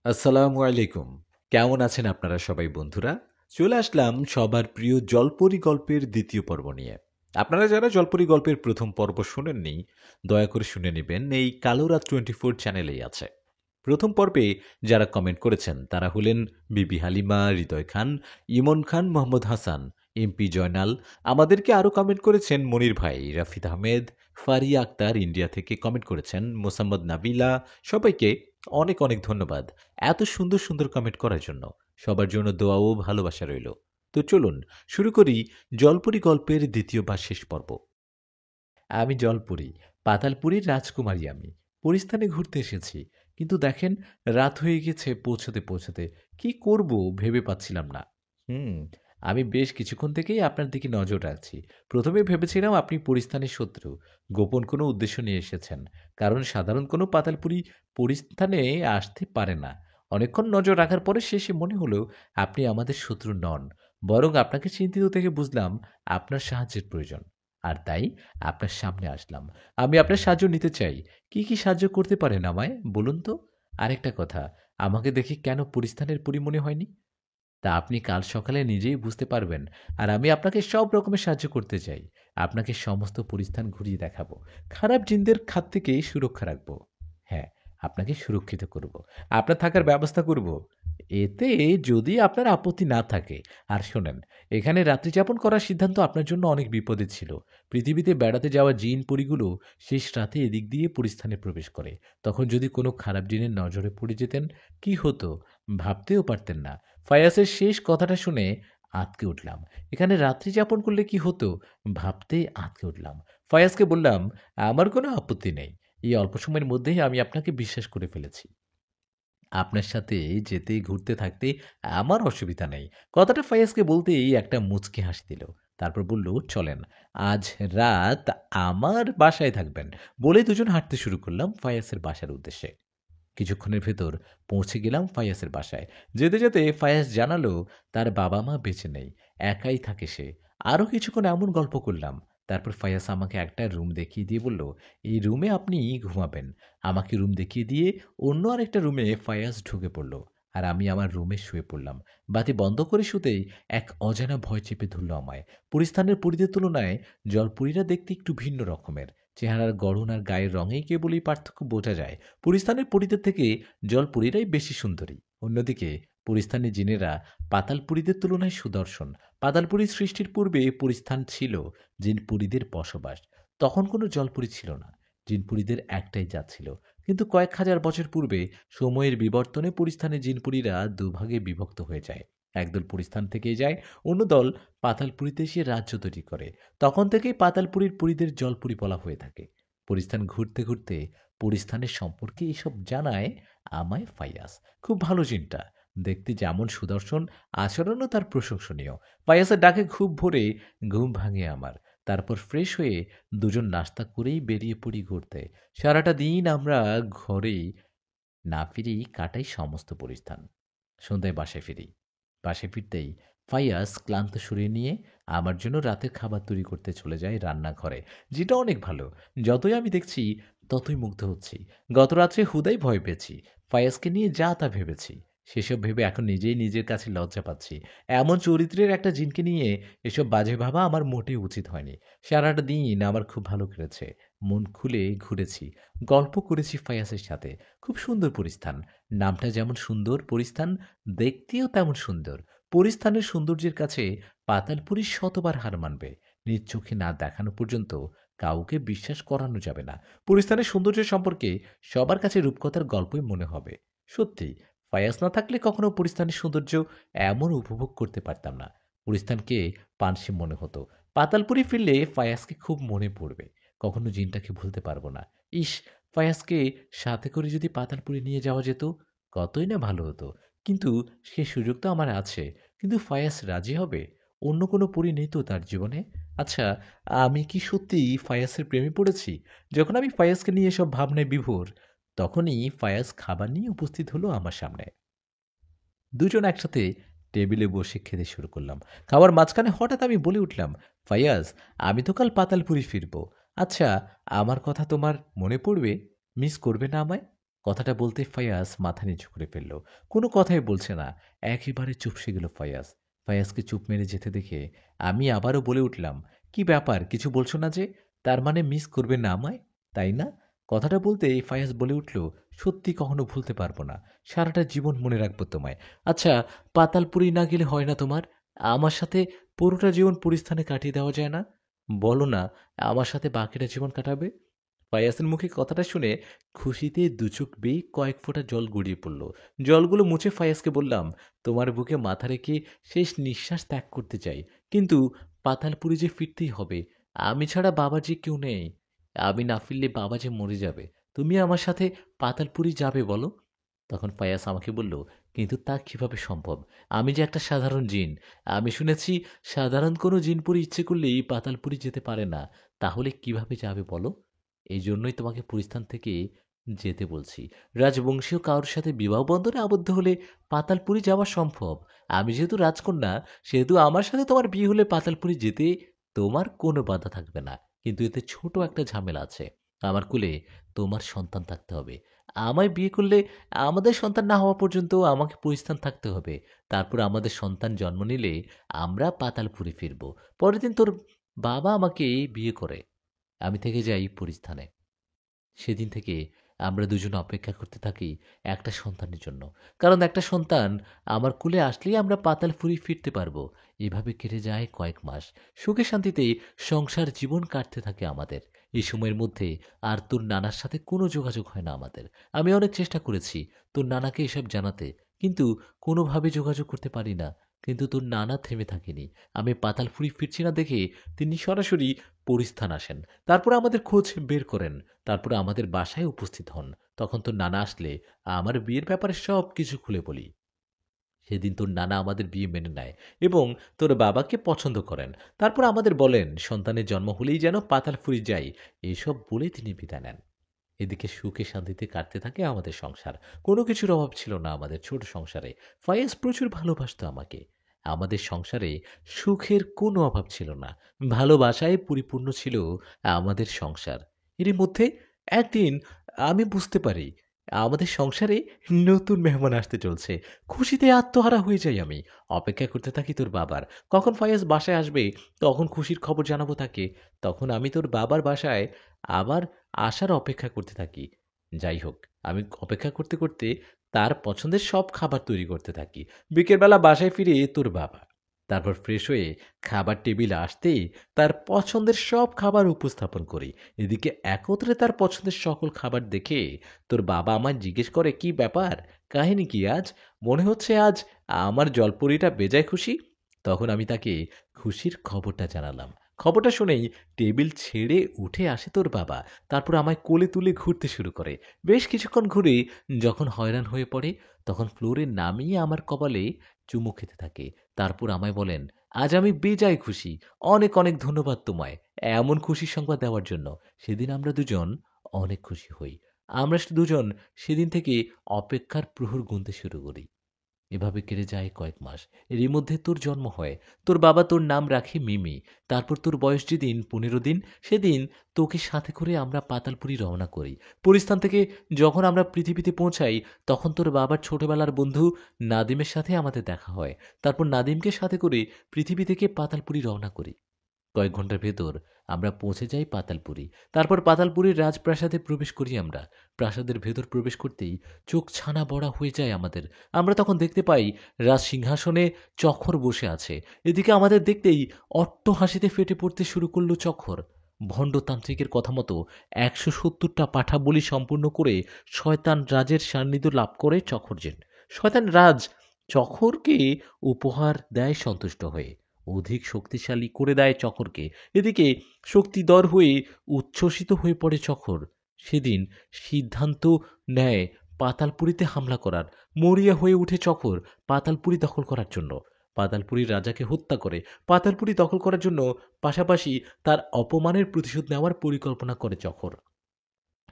আসসালামু আলাইকুম। কেমন আছেন আপনারা সবাই বন্ধুরা? চলে আসলাম সবার প্রিয় জলপরী গল্পের ২য় পর্ব নিয়ে। আপনারা যারা জলপরী গল্পের ১ম পর্ব শোনেননি, দয়া করে শুনে নিবেন। এই কালো রাত 24 চ্যানেলেই আছে। ১ম পর্বে যারা কমেন্ট করেছেন তারা হলেন বিবি হালিমা, হৃদয় খান, ইমন খান, মোহাম্মদ হাসান, এমপি জয়নাল। আমাদেরকে আরও কমেন্ট করেছেন মনির ভাই, রাফিদ আহমেদ, ফারিয়া আক্তার ইন্ডিয়া থেকে কমেন্ট করেছেন, মোসাম্মদ নাবিলা। সবাইকে অনেক অনেক ধন্যবাদ এত সুন্দর সুন্দর কমেন্ট করার জন্য। সবার জন্য দোয়া ও ভালোবাসা রইল। তো চলুন শুরু করি জলপরী গল্পের ২য় বা শেষ পর্ব। আমি জলপরী, পাতালপুরীর রাজকুমারী আমি। পরিস্থানে ঘুরতে এসেছি, কিন্তু দেখেন রাত হয়ে গেছে পৌঁছতে পৌঁছতে। কি করব ভেবে পাচ্ছিলাম না। হুম, আমি বেশ কিছুক্ষণ থেকেই আপনার দিকে নজর রাখছি। প্রথমে ভেবেছিলাম আপনি পরিস্থানের শত্রু, গোপন কোনো উদ্দেশ্য নিয়ে এসেছেন। কারণ সাধারণ কোনো পাতালপুরী পরিস্থানে আসতে পারে না। অনেকক্ষণ নজর রাখার পরে শেষে মনে হলো আপনি আমাদের শত্রু নন, বরং আপনাকে চিন্তিত থেকে বুঝলাম আপনার সাহায্যের প্রয়োজন। আর তাই আপনার সামনে আসলাম। আমি আপনার সাহায্য নিতে চাই। কি সাহায্য করতে পারেন আমায় বলুন তো? আরেকটা কথা, আমাকে দেখে কেন পরিস্থানের পরী মনে হয়নি? তা আপনি কাল সকালে নিজেই বুঝতে পারবেন। আর আমি আপনাকে সব রকমের সাহায্য করতে চাই। আপনাকে সমস্ত পরিস্থান ঘুরিয়ে দেখাবো। খারাপ জিনদের হাত থেকে সুরক্ষা রাখবো। হ্যাঁ, আপনাকে সুরক্ষিত করব। আপনার থাকার ব্যবস্থা করব। এতে যদি আপনার আপত্তি না থাকে। আর শোনেন, এখানে রাত্রিযাপন করার সিদ্ধান্ত আপনার জন্য অনেক বিপদের ছিল। পৃথিবীতে বেড়াতে যাওয়া জিন পরিগুলো শেষ রাতে এদিক দিয়ে পরিস্থানে প্রবেশ করে। তখন যদি কোনো খারাপ জিনের নজরে পড়ে যেতেন, কি হতো ভাবতেও পারতেন না। ফায়াসের শেষ কথাটা শুনে আঁতকে উঠলাম। এখানে রাত্রি যাপন করলে কি হতো ভাবতেই আঁতকে উঠলাম। ফায়াজকে বললাম, আমার কোনো আপত্তি নেই। এই অল্প সময়ের মধ্যেই আমি আপনাকে বিশ্বাস করে ফেলেছি। আপনার সাথে যেতে ঘুরতে থাকতে আমার অসুবিধা নেই। কথাটা ফায়াজকে বলতেই একটা মুচকি হাসি দিল। তারপর বলল, চলেন, আজ রাত আমার বাসায় থাকবেন। বলে দুজন হাঁটতে শুরু করলাম ফায়াজের বাসার উদ্দেশ্যে। কিছুক্ষণের ভেতর পৌঁছে গেলাম ফায়াসের বাসায়। যেতে যেতে ফায়াস জানালো তার বাবা মা বেঁচে নেই, একাই থাকে সে। আরও কিছুক্ষণ এমন গল্প করলাম। তারপর ফায়াস আমাকে একটা রুম দেখিয়ে দিয়ে বলল, এই রুমে আপনি ঘুমাবেন। আমাকে রুম দেখিয়ে দিয়ে অন্য আরেকটা রুমে ফায়াস ঢুকে পড়ল। আর আমি আমার রুমে শুয়ে পড়লাম। বাতি বন্ধ করে শুতেই এক অজানা ভয় চেপে ধরল আমায়। পরিস্থানের পরিদের তুলনায় জলপুরীরা দেখতে একটু ভিন্ন রকমের। চেহারার গড়ন আর গায়ের রঙেই কেবলই পার্থক্য বোঝা যায়। পরিস্থানের পরীদের থেকে জলপরীরাই বেশি সুন্দরী। অন্যদিকে পরিস্থানের জিনেরা পাতালপুরীদের তুলনায় সুদর্শন। পাতালপুরী সৃষ্টির পূর্বে পরিস্থান ছিল জিনপুরীদের বসবাস। তখন কোনো জলপুরী ছিল না। জিনপুরীদের একটাই জাত ছিল। কিন্তু কয়েক হাজার বছর পূর্বে সময়ের বিবর্তনে পরিস্থানের জিনপুরীরা দুভাগে বিভক্ত হয়ে যায়। একদল পরিস্থান থেকে যায়, অন্য দল পাতালপুরীতে এসে রাজ্য তৈরি করে। তখন থেকেই পাতালপুরীর পুরীদের জলপুরী বলা হয়ে থাকে। পরিস্থান ঘুরতে ঘুরতে পরিস্থানের সম্পর্কে এসব জানায় আমায় ফাইয়াস। খুব ভালো জিনটা, দেখতে যেমন সুদর্শন, আচরণও তার প্রশংসনীয়। ফাইয়াসের ডাকে খুব ভোরে ঘুম ভাঙে আমার। তারপর ফ্রেশ হয়ে দুজন নাস্তা করেই বেরিয়ে পড়ি ঘুরতে। সারাটা দিন আমরা ঘরেই না ফিরেই কাটাই সমস্ত পরিস্থান। সন্ধ্যায় বাসায় ফিরি। বাসায় ফিরতেই ফাইয়াজ ক্লান্ত শরীর নিয়ে আমার জন্য রাতের খাবার তৈরি করতে চলে যায় রান্নাঘরে, যেটা অনেক ভালো। যতই আমি দেখছি ততই মুগ্ধ হচ্ছি। গত রাত্রে হুদাই ভয় পেয়েছি, ফায়াজকে নিয়ে যা তা ভেবেছি। সেসব ভেবে এখন নিজেই নিজের কাছে লজ্জা পাচ্ছি। এমন চরিত্রের একটা জিনকে নিয়ে এসব বাজে ভাবা আমার মোটেই উচিত হয়নি। সারাটা দিন আমার খুব ভালো কেটেছে। মন খুলে ঘুরেছি, গল্প করেছি ফায়াজের সাথে। খুব সুন্দর পরিস্থান। নামটা যেমন সুন্দর, পরিস্থান দেখতেও তেমন সুন্দর। পরিস্থানের সৌন্দর্যের কাছে পাতালপুরী শতবার হার মানবে। নিজ চোখে না দেখানো পর্যন্ত কাউকে বিশ্বাস করানো যাবে না। পরিস্থানের সৌন্দর্য সম্পর্কে সবার কাছে রূপকথার গল্পই মনে হবে। সত্যি, ফায়াজ না থাকলে কখনো পরিস্থানের সৌন্দর্য এমন উপভোগ করতে পারতাম না। পরিস্থানকে পানসে মনে হতো। পাতালপুরি ফিরলে ফায়াজকে খুব মনে পড়বে। কখনো জিনটাকে ভুলতে পারবো না। ইস, ফায়াজকে সাথে করে যদি পাতালপুরি নিয়ে যাওয়া যেত, কতই না ভালো হতো। কিন্তু সে সুযোগ তো আমার আছে। কিন্তু ফায়াজ রাজি হবে? অন্য কোনো পরী নেই তো তার জীবনে? আচ্ছা, আমি কি সত্যিই ফায়াজের প্রেমে পড়েছি? যখন আমি ফায়াজকে নিয়ে এসব ভাবনায় বিভোর, তখনই ফায়াজ খাবার নিয়ে উপস্থিত হলো আমার সামনে। দুজন একসাথে টেবিলে বসে খেতে শুরু করলাম। খাবার মাঝখানে হঠাৎ আমি বলে উঠলাম, ফায়াজ, আমি তো কাল পাতালপুরি ফিরবো। আচ্ছা, আমার কথা তোমার মনে পড়বে? মিস করবে না আমায়? কথাটা বলতে ফায়াজ মাথা নিচু করে ফেলল। কোনো কথাই বলছে না। একেবারে চুপসে গেল ফায়াজ। ফায়াজকে চুপ মেরে যেতে দেখে আমি আবারও বলে উঠলাম, "কি ব্যাপার? কিছু বলছো না যে? তার মানে মিস করবে না আমায়, তাই না?" কথাটা বলতেই ফায়াজ বলে উঠল, "সত্যি কখনো ভুলতে পারবো না। সারাটা জীবন মনে রাখবো তোমায়। আচ্ছা, পাতালপুরি না গেলে হয় না তোমার? আমার সাথে পুরোটা জীবন পুরীস্থানে কাটিয়ে দেওয়া যায় না? বলো না, আমার সাথে বাকিটা জীবন কাটাবে?" ফায়াজের মুখে কথাটা শুনে খুশিতে দুচোখ বেয়ে কয়েক ফোঁটা জল গড়িয়ে পড়ল। জলগুলো মুছে ফায়াজকে বললাম, "তোমার বুকে মাথা রেখে শেষ নিঃশ্বাস ত্যাগ করতে চাই। কিন্তু পাতালপুরি যে ফিরতেই হবে। আমি ছাড়া বাবার যে কেউ নেই। আমি না ফিরলে বাবা যে মরে যাবে। তুমি আমার সাথে পাতালপুরি যাবে বলো?" তখন ফায়াজ আমাকে বলল, "কিন্তু তা কিভাবে সম্ভব? আমি যে একটা সাধারণ জিন। আমি শুনেছি সাধারণ কোনো জিনপরি ইচ্ছে করলেই পাতালপুরি যেতে পারে না। তাহলে কিভাবে যাবে বলো? এই জন্যই তোমাকে পুরীস্থান থেকে যেতে বলছি। রাজবংশীয় কারোর সাথে বিবাহ বন্ধনে আবদ্ধ হলে পাতালপুরি যাওয়া সম্ভব। আমি যেহেতু রাজকন্যা, সেহেতু আমার সাথে তোমার বিয়ে হলে পাতালপুরি যেতে তোমার কোনো বাধা থাকবে না। কিন্তু এতে ছোট একটা ঝামেলা আছে। আমার কোলে তোমার সন্তান থাকতে হবে। আমায় বিয়ে করলে আমাদের সন্তান না হওয়া পর্যন্ত আমাকে পরিস্থান থাকতে হবে। তারপর আমাদের সন্তান জন্ম নিলে আমরা পাতালপুরি ফিরব। পরের দিন তোর বাবা আমাকে বিয়ে করে। আমি থেকে যাই পুরীস্থানে। সেদিন থেকে আমরা দুজন অপেক্ষা করতে থাকি একটা সন্তানের জন্য। কারণ একটা সন্তান আমার কোলে আসলেই আমরা পাতালপুরি ফিরতে পারবো। এভাবে কেটে যায় কয়েক মাস। সুখে শান্তিতেই সংসার জীবন কাটতে থাকে আমাদের। এই সময়ের মধ্যে আর তোর নানার সাথে কোনো যোগাযোগ হয় না আমাদের। আমি অনেক চেষ্টা করেছি তোর নানাকে এসব জানাতে, কিন্তু কোনোভাবে যোগাযোগ করতে পারি না। কিন্তু তোর নানা থেমে থাকেনি। আমি পাতালপুরি ফিরছি না দেখে তিনি সরাসরি পরিস্থান আসেন। তারপর আমাদের খোঁজ বের করেন। তারপরে আমাদের বাসায় উপস্থিত হন। তখন তোর নানা আসলে আমার বিয়ের ব্যাপারে সব কিছু খুলে বলি। সেদিন তোর নানা আমাদের বিয়ে মেনে নেয় এবং তোর বাবাকে পছন্দ করেন। তারপর আমাদের বলেন সন্তানের জন্ম হলেই যেন পাতালপুরি যাই। এসব বলে তিনি বিদায় নেন। এদিকে সুখে শান্তিতে কাটতে থাকে আমাদের সংসার। কোনো কিছুর অভাব ছিল না আমাদের ছোট সংসারে। ফয়েজ প্রচুর ভালোবাসতো আমাকে। আমাদের সংসারে সুখের কোনো অভাব ছিল না। ভালোবাসায় পরিপূর্ণ ছিল আমাদের সংসার। এরই মধ্যে একদিন আমি বুঝতে পারি আমাদের সংসারে নতুন মেহমান আসতে চলছে। খুশিতে আত্মহারা হয়ে যাই আমি। অপেক্ষা করতে থাকি তোর বাবার। কখন ফয়েজ বাসায় আসবে, তখন খুশির খবর জানাবো তাকে। তখন আমি তোর বাবার বাসায় আবার আসার অপেক্ষা করতে থাকি। যাই হোক, আমি অপেক্ষা করতে করতে তার পছন্দের সব খাবার তৈরি করতে থাকি। বিকেলবেলা বাসায় ফিরে তোর বাবা। তারপর ফ্রেশ হয়ে খাবার টেবিলে আসতেই তার পছন্দের সব খাবার উপস্থাপন করি। এদিকে একত্রে তার পছন্দের সকল খাবার দেখে তোর বাবা আমায় জিজ্ঞেস করে, "কি ব্যাপার? কাহিনী কি আজ? মনে হচ্ছে আজ আমার জলপরীটা বেজায় খুশি?" তখন আমি তাকে খুশির খবরটা জানালাম। খবরটা শুনেই টেবিল ছেড়ে উঠে আসে তোর বাবা। তারপর আমায় কোলে তুলে ঘুরতে শুরু করে। বেশ কিছুক্ষণ ঘুরে যখন হয়রান হয়ে পড়ে, তখন ফ্লোরে নামিয়ে আমার কপালে চুমু খেতে থাকে। তারপর আমায় বলেন, "আজ আমি বেজায় খুশি। অনেক অনেক ধন্যবাদ তোমায় এমন খুশির সংবাদ দেওয়ার জন্য।" সেদিন আমরা দুজন অনেক খুশি হই। আমরা দুজন সেদিন থেকে অপেক্ষার প্রহর গুনতে শুরু করি। এভাবে কেটে যায় কয়েক মাস। এরই মধ্যে তোর জন্ম হয়। তোর বাবা তোর নাম রাখে মিমি। তারপর তোর বয়স যেদিন ১৫ দিন, সেদিন তোকে সাথে করে আমরা পাতালপুরি রওনা করি। পুরীস্থান থেকে যখন আমরা পৃথিবীতে পৌঁছাই, তখন তোর বাবার ছোটবেলার বন্ধু নাদিমের সাথে আমাদের দেখা হয়। তারপর নাদিমকে সাথে করে পৃথিবী থেকে পাতালপুরি রওনা করি। কয়েক ঘন্টার ভেতর আমরা পৌঁছে যাই পাতালপুরি। তারপর পাতালপুরীর রাজপ্রাসাদে প্রবেশ করি আমরা। প্রাসাদের ভেতর প্রবেশ করতেই চোখ ছানা বড়া হয়ে যায় আমাদের। আমরা তখন দেখতে পাই রাজসিংহাসনে চখর বসে আছে। এদিকে আমাদের দেখতেই অট্টহাসিতে ফেটে পড়তে শুরু করল চখর। ভণ্ডতান্ত্রিকের কথা মতো ১৭০টা পাঠা বলি সম্পূর্ণ করে শয়তান রাজের সান্নিধ্য লাভ করে চখরজেন। শয়তান রাজ চখরকে উপহার দেয় সন্তুষ্ট হয়ে। অধিক শক্তিশালী করে দেয় চখরকে। এদিকে শক্তিধর হয়ে উচ্ছ্বসিত হয়ে পড়ে চখর। সেদিন সিদ্ধান্ত নেয় পাতালপুরীতে হামলা করার। মরিয়া হয়ে উঠে চখর পাতালপুরী দখল করার জন্য। পাতালপুরীর রাজাকে হত্যা করে পাতালপুরী দখল করার জন্য পাশাপাশি তার অপমানের প্রতিশোধ নেওয়ার পরিকল্পনা করে চখর।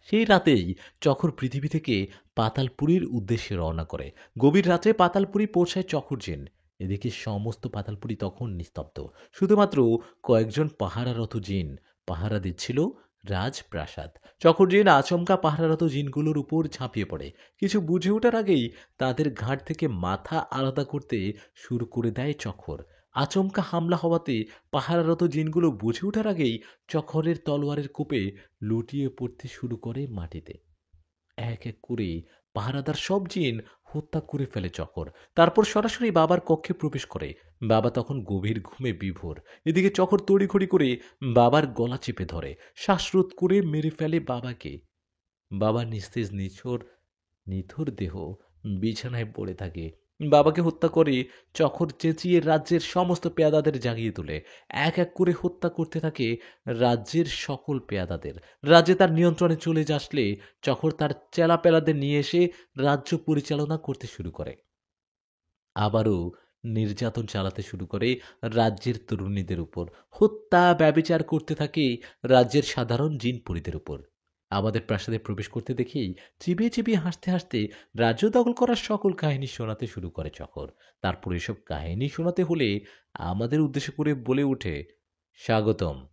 সেই রাতেই চখর পৃথিবী থেকে পাতালপুরীর উদ্দেশ্যে রওনা করে। গভীর রাত্রে পাতালপুরী পৌঁছায় চখরজেন। এদিকে সমস্ত পাতালপুরী তখন নিস্তব্ধ। শুধুমাত্র কয়েকজন পাহারারত জিন পাহারা দিচ্ছিল রাজপ্রাসাদ। চকর জিন আচমকা পাহারারত জিনগুলোর উপর ঝাঁপিয়ে পড়ে। কিছু বুঝে ওঠার আগেই তাদের ঘাড় থেকে মাথা আলাদা করতে শুরু করে দেয় চকর। আচমকা হামলা হওয়াতে পাহারারত জিনগুলো বুঝে ওঠার আগেই চকরের তলোয়ারের কোপে লুটিয়ে পড়তে শুরু করে মাটিতে। এক এক করে পাহারাদার সব জিন হত্যা করে ফেলে চকর। তারপর সরাসরি বাবার কক্ষে প্রবেশ করে। বাবা তখন গভীর ঘুমে বিভোর। এদিকে চকর তড়িঘড়ি করে বাবার গলা চেপে ধরে, শ্বাসরোধ করে মেরে ফেলে বাবাকে। বাবার নিস্তেজ নিথর দেহ বিছানায় পড়ে থাকে। বাবাকে হত্যা করে চকর চেঁচিয়ে রাজ্যের সমস্ত পেয়াদাদের জাগিয়ে তোলে। এক এক করে হত্যা করতে থাকে রাজ্যের সকল পেয়াদাদের। রাজ্যে তার নিয়ন্ত্রণে চলে আসলে চকর তার চেলাপেলাদের নিয়ে এসে রাজ্য পরিচালনা করতে শুরু করে। আবারও নির্যাতন চালাতে শুরু করে রাজ্যের তরুণীদের উপর। হত্যা ব্যভিচার করতে থাকে রাজ্যের সাধারণ জিনপরিদের উপর। আমাদের প্রাসাদে প্রবেশ করতে দেখেই চিবিয়ে চিবিয়ে হাসতে হাসতে রাজ্য দখল করার সকল কাহিনী শোনাতে শুরু করে চকর। তারপর এসব কাহিনী শোনাতে হলে আমাদের উদ্দেশ্য করে বলে ওঠে, স্বাগতম,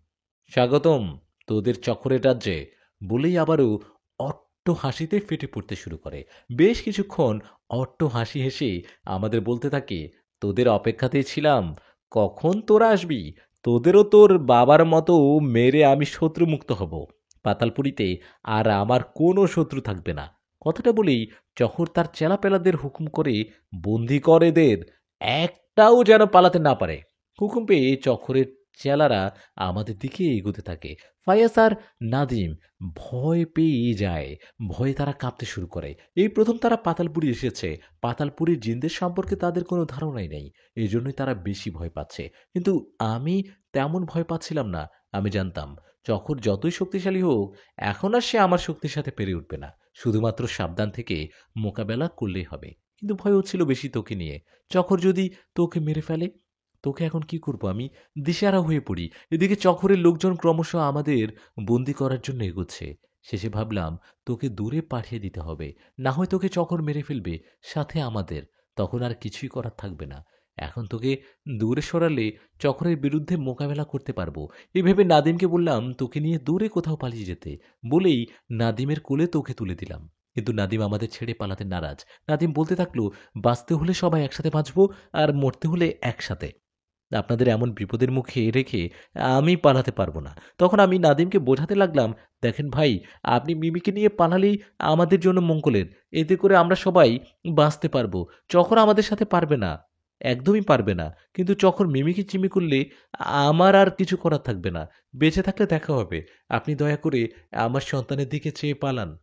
স্বাগতম তোদের চকরের রাজ্যে, বলেই আবারও অট্ট হাসিতে ফেটে পড়তে শুরু করে। বেশ কিছুক্ষণ অট্ট হাসি হেসে আমাদের বলতে থাকে, তোদের অপেক্ষাতেই ছিলাম, কখন তোরা আসবি, তোদেরও তোর বাবার মতো মেরে আমি শত্রুমুক্ত হব। পাতালপুরীতে আর আমার কোনো শত্রু থাকবে না। কথাটা বলেই চকর তার চেলাপেলাদের হুকুম করে, বন্দি কর এদের, একটাও যেন পালাতে না পারে। হুকুম পেয়ে চকরের চেলারা আমাদের দিকে এগোতে থাকে। ফায়াজ আর নাদিম ভয় পেয়ে যায়। ভয়ে তারা কাঁপতে শুরু করে। এই প্রথম তারা পাতালপুরি এসেছে। পাতালপুরীর জিনদের সম্পর্কে তাদের কোনো ধারণাই নেই। এই জন্যই তারা বেশি ভয় পাচ্ছে। কিন্তু আমি তেমন ভয় পাচ্ছিলাম না। আমি জানতাম চকর যতই শক্তিশালী হোক, এখন আর সে আমার শক্তির সাথে পেরে উঠবে না। শুধুমাত্র সাবধান থেকে মোকাবেলা করলেই হবে। কিন্তু ভয় হচ্ছিল বেশি তোকে নিয়ে। চকর যদি তোকে মেরে ফেলে, তোকে এখন কি করব আমি? দিশেহারা হয়ে পড়ি। এদিকে চকরের লোকজন ক্রমশ আমাদের বন্দি করার জন্য এগোচ্ছে। শেষে ভাবলাম তোকে দূরে পাঠিয়ে দিতে হবে। না হয় তোকে চকর মেরে ফেলবে, সাথে আমাদের। তখন আর কিছুই করার থাকবে না। এখন তোকে দূরে সরালে চকরের বিরুদ্ধে মোকাবেলা করতে পারবো। এই ভেবে নাদিমকে বললাম তোকে নিয়ে দূরে কোথাও পালিয়ে যেতে। বলেই নাদিমের কোলে তোকে তুলে দিলাম। কিন্তু নাদিম আমাদের ছেড়ে পালাতে নারাজ। নাদিম বলতে থাকলো, বাঁচতে হলে সবাই একসাথে বাঁচবো, আর মরতে হলে একসাথে। আপনাদের এমন বিপদের মুখে রেখে আমি পালাতে পারবো না। তখন আমি নাদিমকে বোঝাতে লাগলাম, দেখেন ভাই, আপনি মিমিকে নিয়ে পালালেই আমাদের জন্য মঙ্গলের। এতে করে আমরা সবাই বাঁচতে পারবো। চকর আমাদের সাথে পারবে না, একদমই পারবে না। কিন্তু চকর মিমিকে চিমি করলে আমার আর কিছু করার থাকবে না। বেঁচে থাকলে দেখা হবে। আপনি দয়া করে আমার সন্তানের দিকে চেয়ে পালান।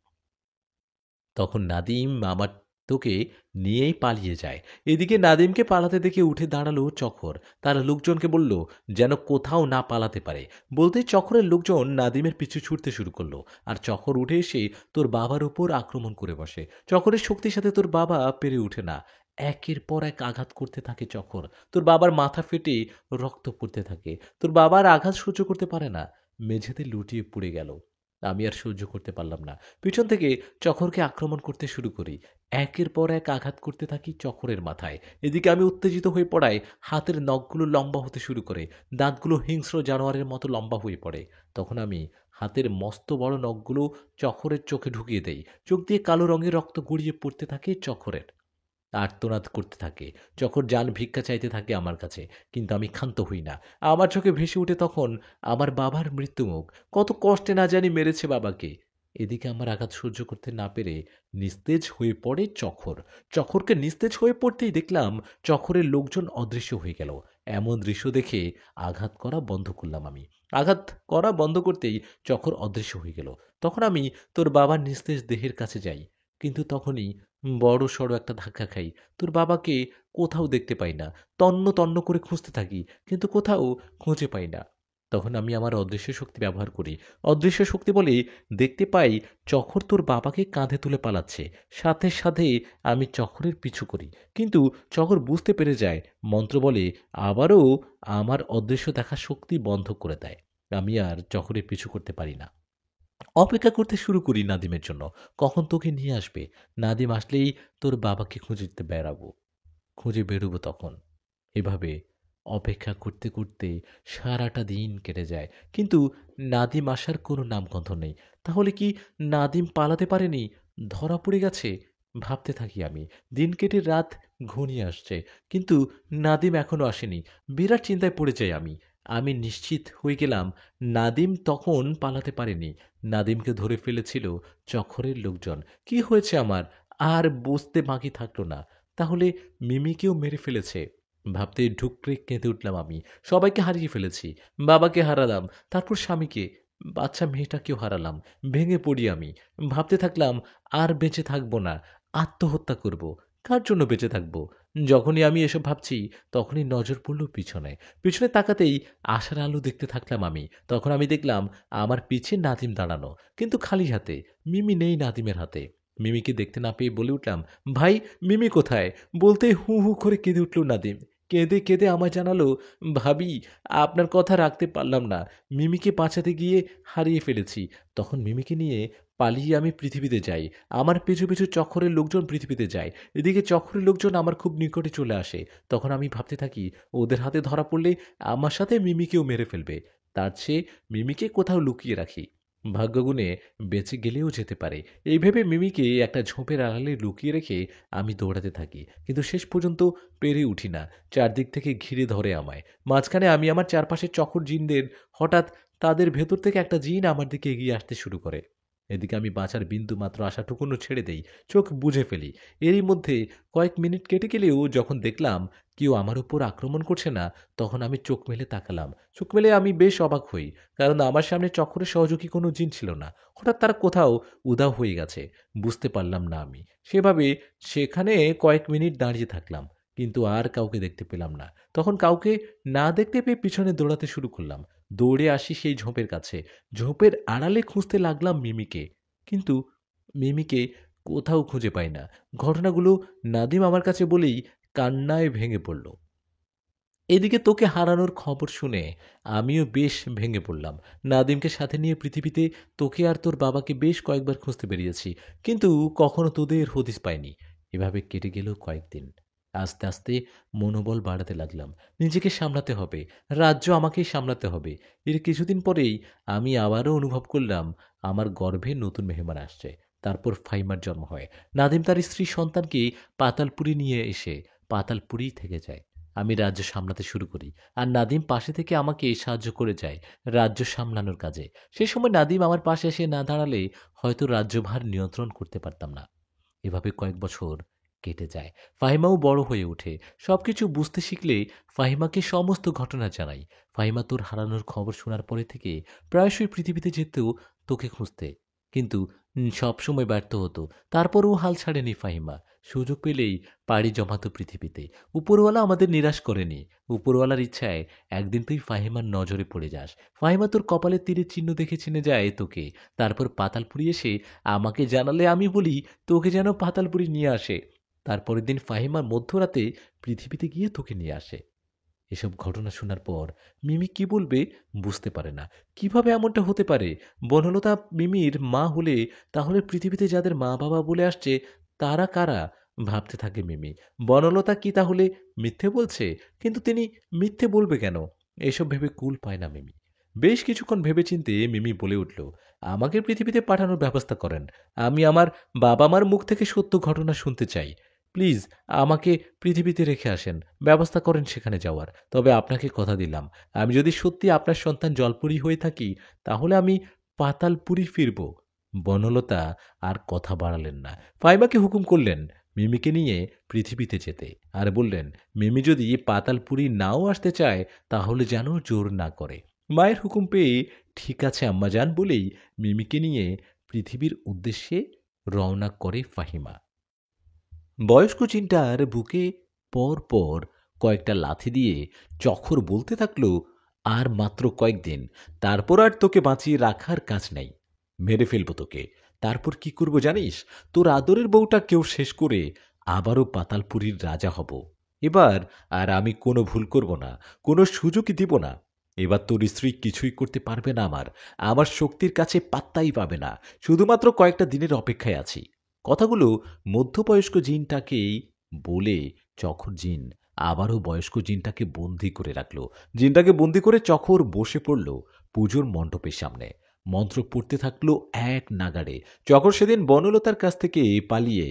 তখন নাদিম আমার তোকে নিয়েই পালিয়ে যায়। এদিকে নাদিমকে পালাতে দেখে উঠে দাঁড়ালো চকর। তার লোকজনকে বলল যেন কোথাও না পালাতে পারে। বলতেই চকরের লোকজন নাদিমের পিছু ছুটতে শুরু করলো। আর চকর উঠে এসে তোর বাবার উপর আক্রমণ করে বসে। চকরের শক্তির সাথে তোর বাবা পেরে ওঠে না। একের পর এক আঘাত করতে থাকে চকর। তোর বাবার মাথা ফেটে রক্ত পড়তে থাকে। তোর বাবার আঘাত সহ্য করতে পারে না, মেঝেতে লুটিয়ে পড়ে গেল। আমি আর সহ্য করতে পারলাম না। পিছন থেকে চকরকে আক্রমণ করতে শুরু করি। একের পর এক আঘাত করতে থাকি চকরের মাথায়। এদিকে আমি উত্তেজিত হয়ে পড়ায় হাতের নখগুলো লম্বা হতে শুরু করে। দাঁতগুলো হিংস্র জানোয়ারের মতো লম্বা হয়ে পড়ে। তখন আমি হাতের মস্ত বড় নখগুলো চকরের চোখে ঢুকিয়ে দেই। চোখ দিয়ে কালো রঙের রক্ত গড়িয়ে পড়তে থাকে চকরের। আর্তনাদ করতে থাকে। চকর জান ভিক্ষা চাইতে থাকে আমার কাছে। কিন্তু আমি ক্ষান্ত হই না। আমার চোখে ভেসে উঠে তখন আমার বাবার মৃত্যুমুখ। কত কষ্টে না জানি মেরেছে বাবাকে। এদিকে আমার আঘাত সহ্য করতে না পেরে নিস্তেজ হয়ে পড়ে চকর। চকরকে নিস্তেজ হয়ে পড়তেই দেখলাম চকরের লোকজন অদৃশ্য হয়ে গেল। এমন দৃশ্য দেখে আঘাত করা বন্ধ করলাম আমি। আঘাত করা বন্ধ করতেই চকর অদৃশ্য হয়ে গেল। তখন আমি তোর বাবার নিস্তেজ দেহের কাছে যাই। কিন্তু তখনই বড়সড় একটা ধাক্কা খাই। তোর বাবাকে কোথাও দেখতে পাই না। তন্ন তন্ন করে খুঁজতে থাকি, কিন্তু কোথাও খুঁজে পাই না। তখন আমি আমার অদৃশ্য শক্তি ব্যবহার করি। অদৃশ্য শক্তি বলে দেখতে পাই চকর তোর বাবাকে কাঁধে তুলে পালাচ্ছে। সাথে সাথে আমি চকরের পিছু করি। কিন্তু চকর বুঝতে পেরে যায়। মন্ত্র বলে আবারও আমার অদৃশ্য দেখা শক্তি বন্ধ করে দেয়। আমি আর চকরের পিছু করতে পারি না। অপেক্ষা করতে শুরু করি নাদিমের জন্য। কখন তোকে নিয়ে আসবে? নাদিম আসলেই তোর বাবাকে খুঁজে বেড়াবো, খুঁজে বেরোবো তখন। এভাবে অপেক্ষা করতে করতে সারাটা দিন কেটে যায়, কিন্তু নাদিম আসার কোনো নামগন্ধ নেই। তাহলে কি নাদিম পালাতে পারেনি, ধরা পড়ে গেছে? ভাবতে থাকি আমি। দিন কেটে রাত ঘনিয়ে আসছে, কিন্তু নাদিম এখনো আসেনি। বিরাট চিন্তায় পড়ে যাই আমি। আমি নিশ্চিত হয়ে গেলাম নাদিম তখন পালাতে পারেনি। নাদিমকে ধরে ফেলেছিল চক্করের লোকজন। কি হয়েছে আমার? আর বুঝতে বাকি থাকলো না। তাহলে মিমিকেও মেরে ফেলেছে। ভাবতে ঢুকরে কেঁদে উঠলাম আমি। সবাইকে হারিয়ে ফেলেছি। বাবাকে হারালাম, তারপর স্বামীকে, বাচ্চা মেয়েটাকেও হারালাম। ভেঙে পড়ি আমি। ভাবতে থাকলাম আর বেঁচে থাকবো না, আত্মহত্যা করব। কার জন্য বেঁচে থাকবো? যখনই আমি এসব ভাবছি তখনই নজর পড়ল পিছনে। পিছনে তাকাতেই আশার আলো দেখতে থাকলাম আমি। তখন আমি দেখলাম আমার পিছে নাদিম দাঁড়ানো, কিন্তু খালি হাতে। মিমি নেই নাদিমের হাতে। মিমিকে দেখতে না পেয়ে বলে উঠলাম, ভাই, মিমি কোথায়? বলতেই হু হু করে কেঁদে উঠল নাদিম। কেঁদে কেঁদে আমায় জানালো, ভাবি, আপনার কথা রাখতে পারলাম না। মিমিকে বাঁচাতে গিয়ে হারিয়ে ফেলেছি। তখন মিমিকে নিয়ে পালিয়ে আমি পৃথিবীতে যাই। আমার পিছু পিছু চক্করের লোকজন পৃথিবীতে যায়। এদিকে চক্করের লোকজন আমার খুব নিকটে চলে আসে। তখন আমি ভাবতে থাকি, ওদের হাতে ধরা পড়লে আমার সাথে মিমিকেও মেরে ফেলবে। তার চেয়ে মিমিকে কোথাও লুকিয়ে রাখি। ভাগ্যগুণে বেঁচে গেলেও যেতে পারে। এই ভেবে মিমিকে একটা ঝোপের আড়ালে লুকিয়ে রেখে আমি দৌড়াতে থাকি। কিন্তু শেষ পর্যন্ত পেরে উঠি না। চারদিক থেকে ঘিরে ধরে আমায়। মাঝখানে আমি আমার চারপাশের চক্কর জিনদের, হঠাৎ তাদের ভেতর থেকে একটা জিন আমার দিকে এগিয়ে আসতে শুরু করে। এদিকে আমি বাঁচার বিন্দু মাত্র আশাটুকুনও ছেড়ে দেই। চোখ বুজে ফেলি। এরই মধ্যে কয়েক মিনিট কেটে গেলেও যখন দেখলাম কেউ আমার উপর আক্রমণ করছে না, তখন আমি চোখ মেলে তাকালাম। চোখ মেলে আমি বেশ অবাক হই। কারণ আমার সামনে চক্করের সহযোগী কোনো জিন ছিল না। হঠাৎ তারা কোথাও উধাও হয়ে গেছে। বুঝতে পারলাম না আমি। সেভাবে সেখানে কয়েক মিনিট দাঁড়িয়ে থাকলাম। কিন্তু আর কাউকে দেখতে পেলাম না। তখন কাউকে না দেখতে পেয়ে পিছনে দৌড়াতে শুরু করলাম। দৌড়ে আসি সেই ঝোপের কাছে। ঝোপের আড়ালে খুঁজতে লাগলাম মিমিকে। কিন্তু মিমিকে কোথাও খুঁজে পাই না। ঘটনাগুলো নাদিম আমার কাছে বলেই কান্নায় ভেঙে পড়ল। এদিকে তোকে হারানোর খবর শুনে আমিও বেশ ভেঙে পড়লাম। নাদিমকে সাথে নিয়ে পৃথিবীতে তোকে আর তোর বাবাকে বেশ কয়েকবার খুঁজতে বেরিয়েছি, কিন্তু কখনো তোদের হদিস পাইনি। এভাবে কেটে গেল কয়েকদিন। আস্তে আস্তে মনোবল বাড়াতে লাগলাম। নিজেকে সামলাতে হবে, রাজ্য আমাকেই সামলাতে হবে। এর কিছুদিন পরেই আমি আবারও অনুভব করলাম আমার গর্ভে নতুন মেহমান আসছে। তারপর ফাইমার জন্ম হয়। নাদিম তার স্ত্রী সন্তানকে পাতালপুরি নিয়ে এসে পাতালপুরিই থেকে যায়। আমি রাজ্য সামলাতে শুরু করি। আর নাদিম পাশে থেকে আমাকে সাহায্য করে যায় রাজ্য সামলানোর কাজে। সে সময় নাদিম আমার পাশে এসে না দাঁড়ালে হয়তো রাজ্যভার নিয়ন্ত্রণ করতে পারতাম না। এভাবে কয়েক বছর কেটে যায়। ফাহিমাও বড় হয়ে ওঠে। সবকিছু বুঝতে শিখলে ফাহিমাকে সমস্ত ঘটনা জানাই। ফাহিমা তোর হারানোর খবর শোনার পরে থেকে প্রায়শই পৃথিবীতে যেতেও তোকে খুঁজতে, কিন্তু সবসময় ব্যর্থ হতো। তারপরও হাল ছাড়েনি ফাহিমা। সুযোগ পেলেই পাড়ি জমাতো পৃথিবীতে। উপরওয়ালা আমাদের নিরাশ করেনি। উপরওয়ালার ইচ্ছায় একদিন তুই ফাহিমার নজরে পড়ে যাস। ফাহিমা তোর কপালের তীরের চিহ্ন দেখে চিনে যায় তোকে। তারপর পাতালপুরি এসে আমাকে জানালে আমি বলি তোকে যেন পাতালপুরি নিয়ে আসে। তারপরের দিন ফাহিমা মধ্যরাতে পৃথিবীতে গিয়ে তোকে নিয়ে আসে। এসব ঘটনা শোনার পর মিমি কি বলবে বুঝতে পারে না। কিভাবে এমনটা হতে পারে? বনলতা মিমির মা হলে তাহলে পৃথিবীতে যাদের মা বাবা বলে আসছে তারা কারা? ভাবতে থাকে মিমি। বনলতা কি তাহলে মিথ্যে বলছে? কিন্তু তিনি মিথ্যে বলবে কেন? এসব ভেবে কুল পায় না মিমি। বেশ কিছুক্ষণ ভেবেচিন্তে মিমি বলে উঠল, আমাকে পৃথিবীতে পাঠানোর ব্যবস্থা করেন। আমি আমার বাবা মার মুখ থেকে সত্য ঘটনা শুনতে চাই। প্লিজ আমাকে পৃথিবীতে রেখে আসেন। ব্যবস্থা করেন সেখানে যাওয়ার। তবে আপনাকে কথা দিলাম, আমি যদি সত্যি আপনার সন্তান জলপরি হয়ে থাকি তাহলে আমি পাতালপুরি ফিরব। বনলতা আর কথা বাড়ালেন না। ফাইমাকে হুকুম করলেন মিমিকে নিয়ে পৃথিবীতে যেতে। আর বললেন মিমি যদি পাতালপুরি নাও আসতে চায় তাহলে যেন জোর না করে। মায়ের হুকুম পেয়ে ঠিক আছে আম্মাজান বলেই মিমিকে নিয়ে পৃথিবীর উদ্দেশ্যে রওনা করে ফাহিমা। বয়স্ক চিন্তার বুকে পর পর কয়েকটা লাথি দিয়ে চখর বলতে থাকলো, আর মাত্র কয়েকদিন, তারপর আর তোকে বাঁচিয়ে রাখার কাজ নেই। মেরে ফেলবো তোকে। তারপর কি করব জানিস? তোর আদরের বউটা কেউ শেষ করে আবারও পাতালপুরীর রাজা হব। এবার আর আমি কোনো ভুল করব না, কোনো সুযোগই দিব না। এবার তোর স্ত্রী কিছুই করতে পারবে না আমার। আমার শক্তির কাছে পাত্তাই পাবে না। শুধুমাত্র কয়েকটা দিনের অপেক্ষায় আছি। কথাগুলো মধ্যবয়স্ক জিনটাকেই বলে চখর জিন আবারও বয়স্ক জিনটাকে বন্দি করে রাখল। জিনটাকে বন্দি করে চকর বসে পড়ল পুজোর মণ্ডপের সামনে। মন্ত্র পড়তে থাকলো এক নাগাড়ে। চকর সেদিন বনলতার কাছ থেকে পালিয়ে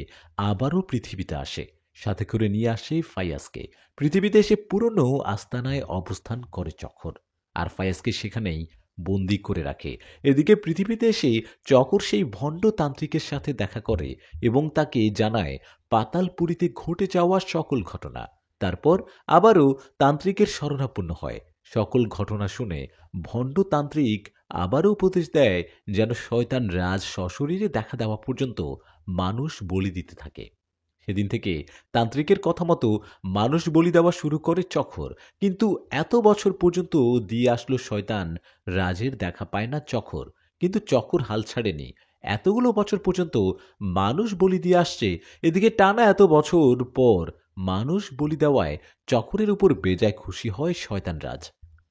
আবারও পৃথিবীতে আসে। সাথে করে নিয়ে আসে ফাইয়াজকে। পৃথিবীতে এসে পুরনো আস্তানায় অবস্থান করে চকর, আর ফাইয়াজকে সেখানেই বন্দি করে রাখে। এদিকে পৃথিবীতে এসে চকর সেই ভণ্ড তান্ত্রিকের সাথে দেখা করে এবং তাকে জানায় পাতালপুরীতে ঘটে যাওয়া সকল ঘটনা। তারপর আবারও তান্ত্রিকের শরণাপন্ন হয়। সকল ঘটনা শুনে ভণ্ড তান্ত্রিক আবারও উপদেশ দেয় যেন শয়তান রাজ সশরীরে দেখা দেওয়া পর্যন্ত মানুষ বলি দিতে থাকে। সেদিন থেকে তান্ত্রিকের কথা মতো মানুষ বলি দেওয়া শুরু করে চকর। কিন্তু এত বছর পর্যন্ত দিয়ে আসলো শয়তান রাজের দেখা পায় না চকর। কিন্তু চকর হাল ছাড়েনি। এতগুলো বছর পর্যন্ত মানুষ বলি দিয়ে আসছে। এদিকে টানা এত বছর পর মানুষ বলি দেওয়ায় চকরের উপর বেজায় খুশি হয় শয়তান রাজ।